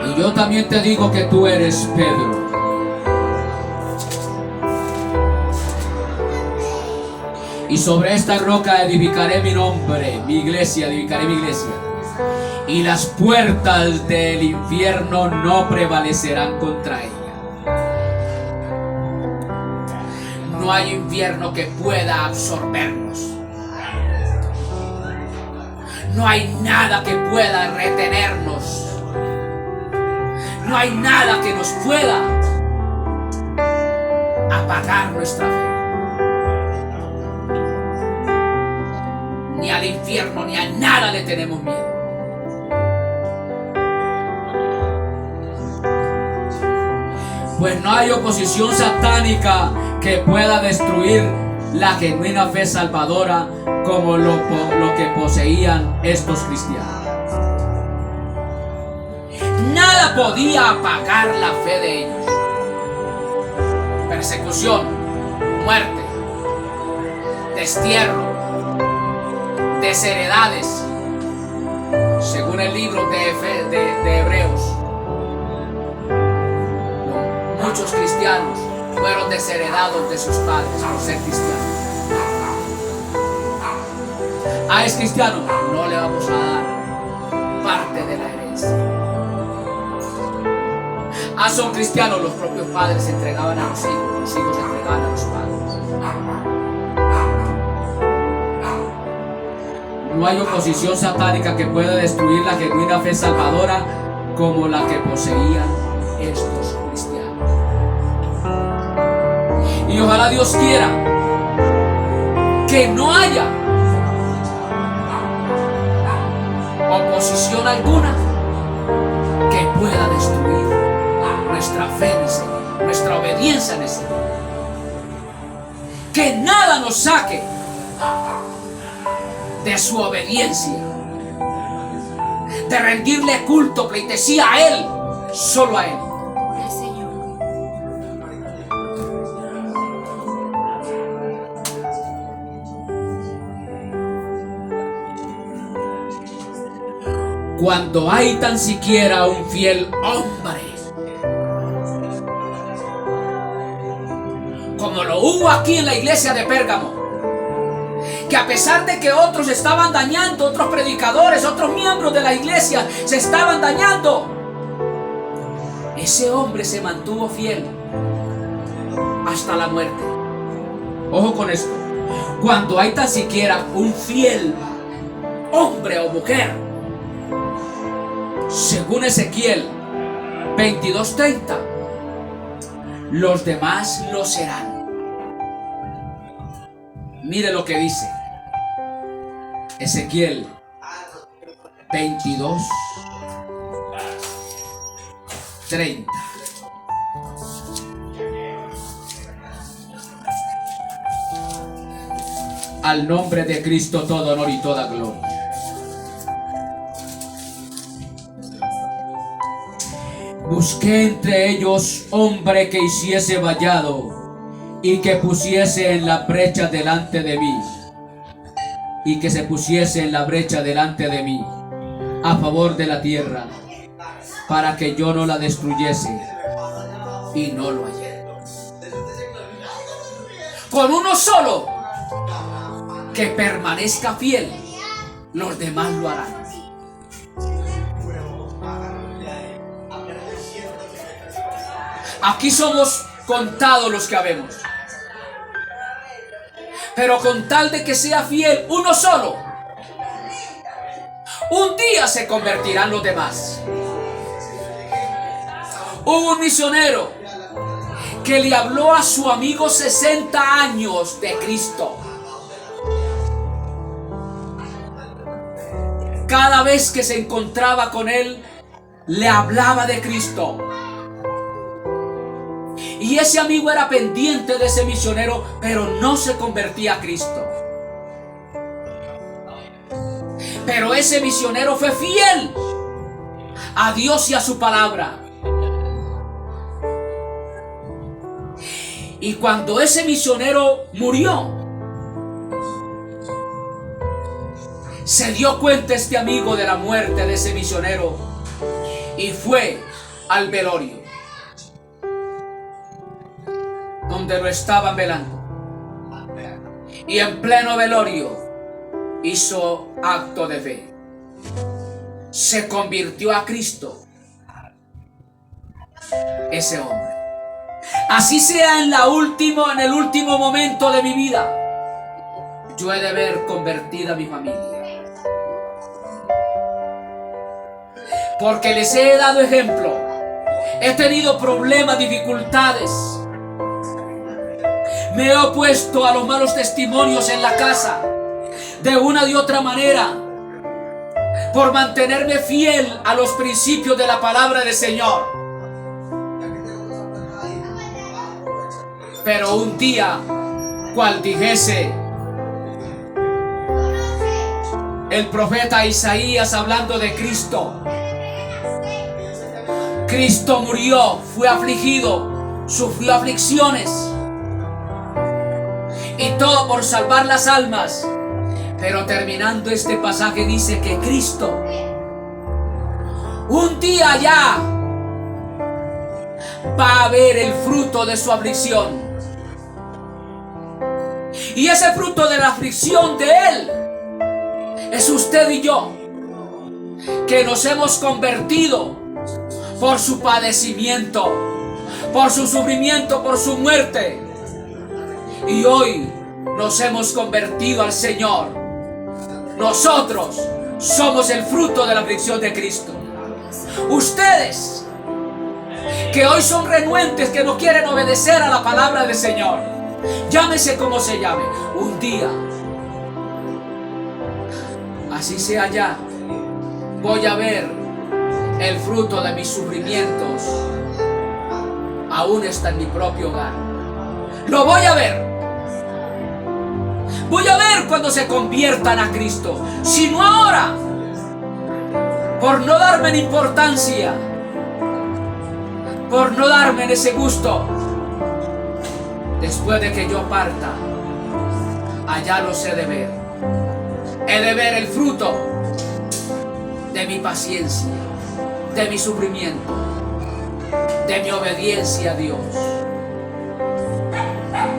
Y yo también te digo que tú eres Pedro. Y sobre esta roca edificaré mi nombre, mi iglesia, edificaré mi iglesia. Y las puertas del infierno no prevalecerán contra ella. No hay infierno que pueda absorbernos. No hay nada que pueda retenernos. No hay nada que nos pueda apagar nuestra fe. Ni al infierno ni a nada le tenemos miedo. Pues no hay oposición satánica que pueda destruir la genuina fe salvadora como lo que poseían estos cristianos. Nada podía apagar la fe de ellos. Persecución, muerte, destierro, desheredades, según el libro de Hebreos. Muchos cristianos fueron desheredados de sus padres por ser cristianos. Es cristiano, no le vamos a dar parte de la herencia. Son cristianos, los propios padres se entregaban a los hijos se entregaban a los padres. No hay oposición satánica que pueda destruir la genuina fe salvadora como la que poseían estos cristianos. Y ojalá Dios quiera que no haya oposición alguna que pueda destruir nuestra fe en el Señor, nuestra obediencia en el Señor. Que nada nos saque de su obediencia, de rendirle culto, pleitesía a Él, solo a Él. Cuando hay tan siquiera un fiel hombre, como lo hubo aquí en la iglesia de Pérgamo, que a pesar de que otros estaban dañando, otros predicadores, otros miembros de la iglesia se estaban dañando, ese hombre se mantuvo fiel hasta la muerte. Ojo con esto. Cuando hay tan siquiera un fiel hombre o mujer, según Ezequiel 22:30. Los demás lo serán. Mire lo que dice Ezequiel 22:30. Al nombre de Cristo todo honor y toda gloria. Busqué entre ellos hombre que hiciese vallado y que pusiese en la brecha delante de mí, y que se pusiese en la brecha delante de mí a favor de la tierra, para que yo no la destruyese, y no lo hallé. Con uno solo que permanezca fiel, los demás lo harán. Aquí somos contados los que habemos, pero con tal de que sea fiel uno solo, un día se convertirán los demás. Hubo un misionero que le habló a su amigo 60 años de Cristo. Cada vez que se encontraba con él, le hablaba de Cristo. Y ese amigo era pendiente de ese misionero, pero no se convertía a Cristo. Pero ese misionero fue fiel a Dios y a su palabra. Y cuando ese misionero murió, se dio cuenta este amigo de la muerte de ese misionero y fue al velorio donde lo estaban velando, y en pleno velorio hizo acto de fe, se convirtió a Cristo ese hombre. Así sea en el último momento de mi vida, yo he de ver convertida a mi familia, porque les he dado ejemplo. He tenido problemas, dificultades. Me he opuesto a los malos testimonios en la casa, de una y otra manera, por mantenerme fiel a los principios de la palabra del Señor. Pero un día, cual dijese el profeta Isaías hablando de Cristo, Cristo murió, fue afligido, sufrió aflicciones, y todo por salvar las almas. Pero terminando este pasaje dice que Cristo un día ya va a ver el fruto de su aflicción. Y ese fruto de la aflicción de Él es usted y yo, que nos hemos convertido por su padecimiento, por su sufrimiento, por su muerte. Y hoy nos hemos convertido al Señor. Nosotros somos el fruto de la aflicción de Cristo. Ustedes, que hoy son renuentes, que no quieren obedecer a la palabra del Señor, llámese como se llame, un día, así sea ya, voy a ver el fruto de mis sufrimientos. Aún está en mi propio hogar. Lo voy a ver. Voy a ver cuando se conviertan a Cristo. Si no ahora, por no darme importancia, por no darme ese gusto, después de que yo parta, allá los he de ver. He de ver el fruto de mi paciencia, de mi sufrimiento, de mi obediencia a Dios.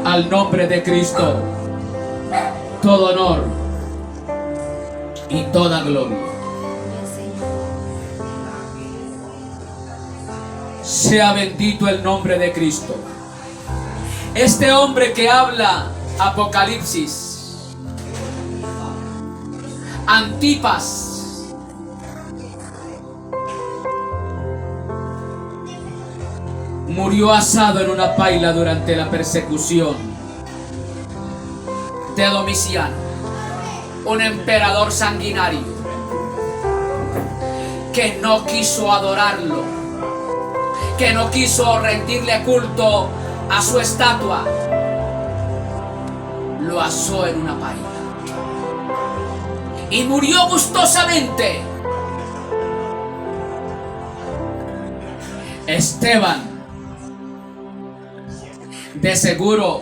Al nombre de Cristo, todo honor y toda gloria. Sea bendito el nombre de Cristo. Este hombre que habla Apocalipsis, Antipas, murió asado en una paila durante la persecución de Domiciano, un emperador sanguinario que no quiso adorarlo, que no quiso rendirle culto a su estatua. Lo asó en una paila y murió gustosamente. Esteban, de seguro,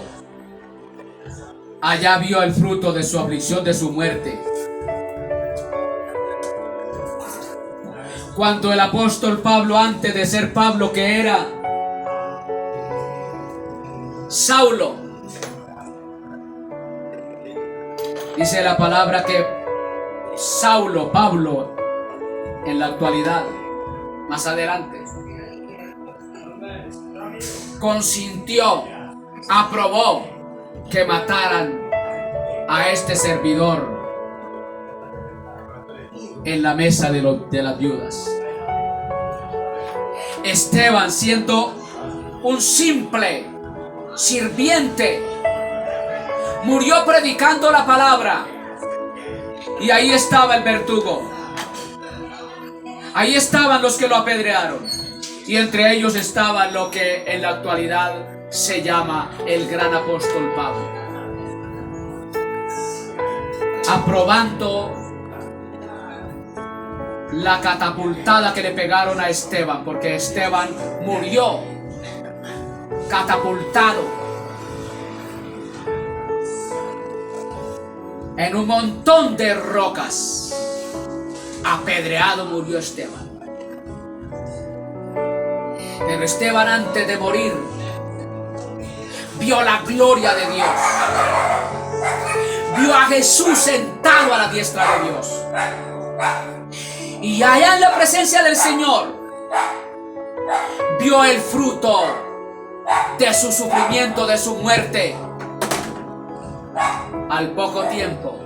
allá vio el fruto de su aflicción, de su muerte. Cuando el apóstol Pablo, antes de ser Pablo, que era Saulo, dice la palabra que Saulo, Pablo, en la actualidad, más adelante, consintió, aprobó que mataran a este servidor en la mesa de las viudas. Esteban, siendo un simple sirviente, murió predicando la palabra, y ahí estaba el verdugo, ahí estaban los que lo apedrearon, y entre ellos estaba lo que en la actualidad se llama el gran apóstol Pablo, aprobando la catapultada que le pegaron a Esteban, porque Esteban murió catapultado en un montón de rocas. Apedreado murió Esteban. Pero Esteban, antes de morir, vio la gloria de Dios, vio a Jesús sentado a la diestra de Dios, y allá en la presencia del Señor vio el fruto de su sufrimiento, de su muerte. Al poco tiempo,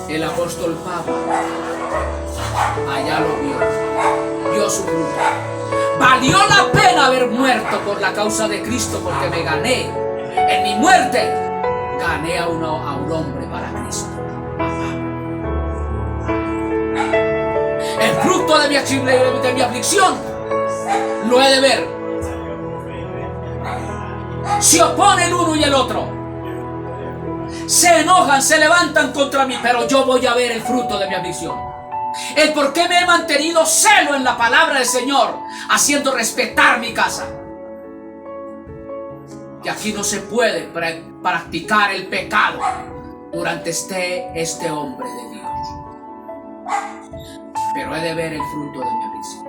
el apóstol Pablo allá lo vio su fruto. Valió la pena haber muerto por la causa de Cristo, porque me gané, en mi muerte, gané a un hombre para Cristo. El fruto de mi aflicción lo he de ver. Se opone el uno y el otro, se enojan, se levantan contra mí, pero yo voy a ver el fruto de mi aflicción. El por qué me he mantenido celo en la palabra del Señor, haciendo respetar mi casa. Que aquí no se puede practicar el pecado durante este hombre de Dios. Pero he de ver el fruto de mi aflicción.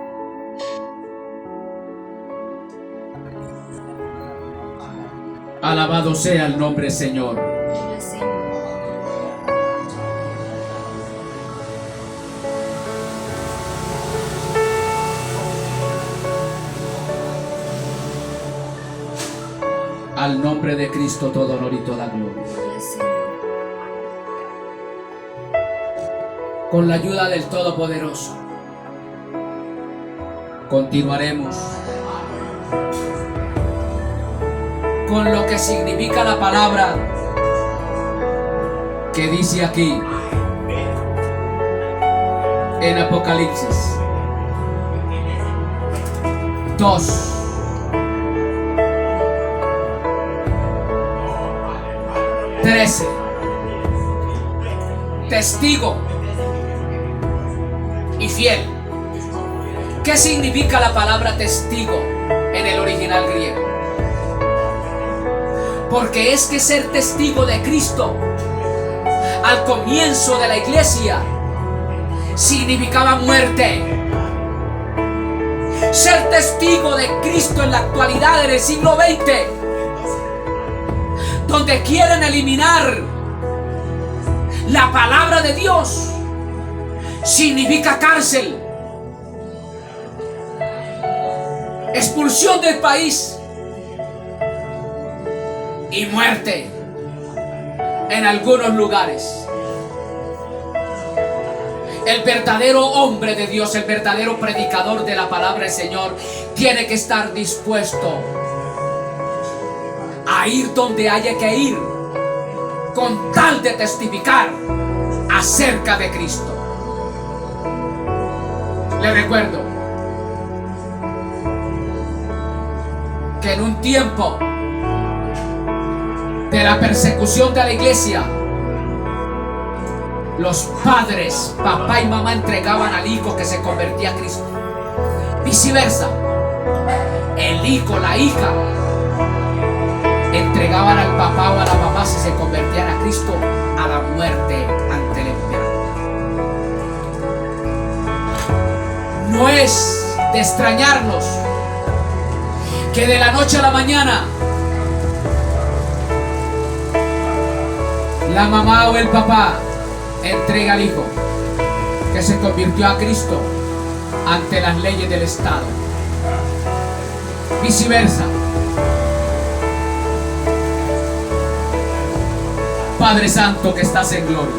Alabado sea el nombre, Señor. Al nombre de Cristo todo honor y toda gloria. Con la ayuda del Todopoderoso, continuaremos con lo que significa la palabra que dice aquí en Apocalipsis 2. Testigo y fiel. ¿Qué significa la palabra testigo en el original griego? Porque es que ser testigo de Cristo al comienzo de la iglesia significaba muerte. Ser testigo de Cristo en la actualidad, en el siglo XX, donde quieren eliminar la palabra de Dios, significa cárcel, expulsión del país y muerte en algunos lugares. El verdadero hombre de Dios, el verdadero predicador de la palabra del Señor, tiene que estar dispuesto a ir donde haya que ir, con tal de testificar acerca de Cristo. Le recuerdo que en un tiempo de la persecución de la iglesia, los padres, papá y mamá, entregaban al hijo que se convertía a Cristo. Viceversa, el hijo, la hija, entregaban al papá o a la mamá si se convertían a Cristo a la muerte ante el emperador. No es de extrañarnos que de la noche a la mañana la mamá o el papá entrega al hijo que se convirtió a Cristo ante las leyes del Estado. Viceversa. Padre Santo que estás en gloria,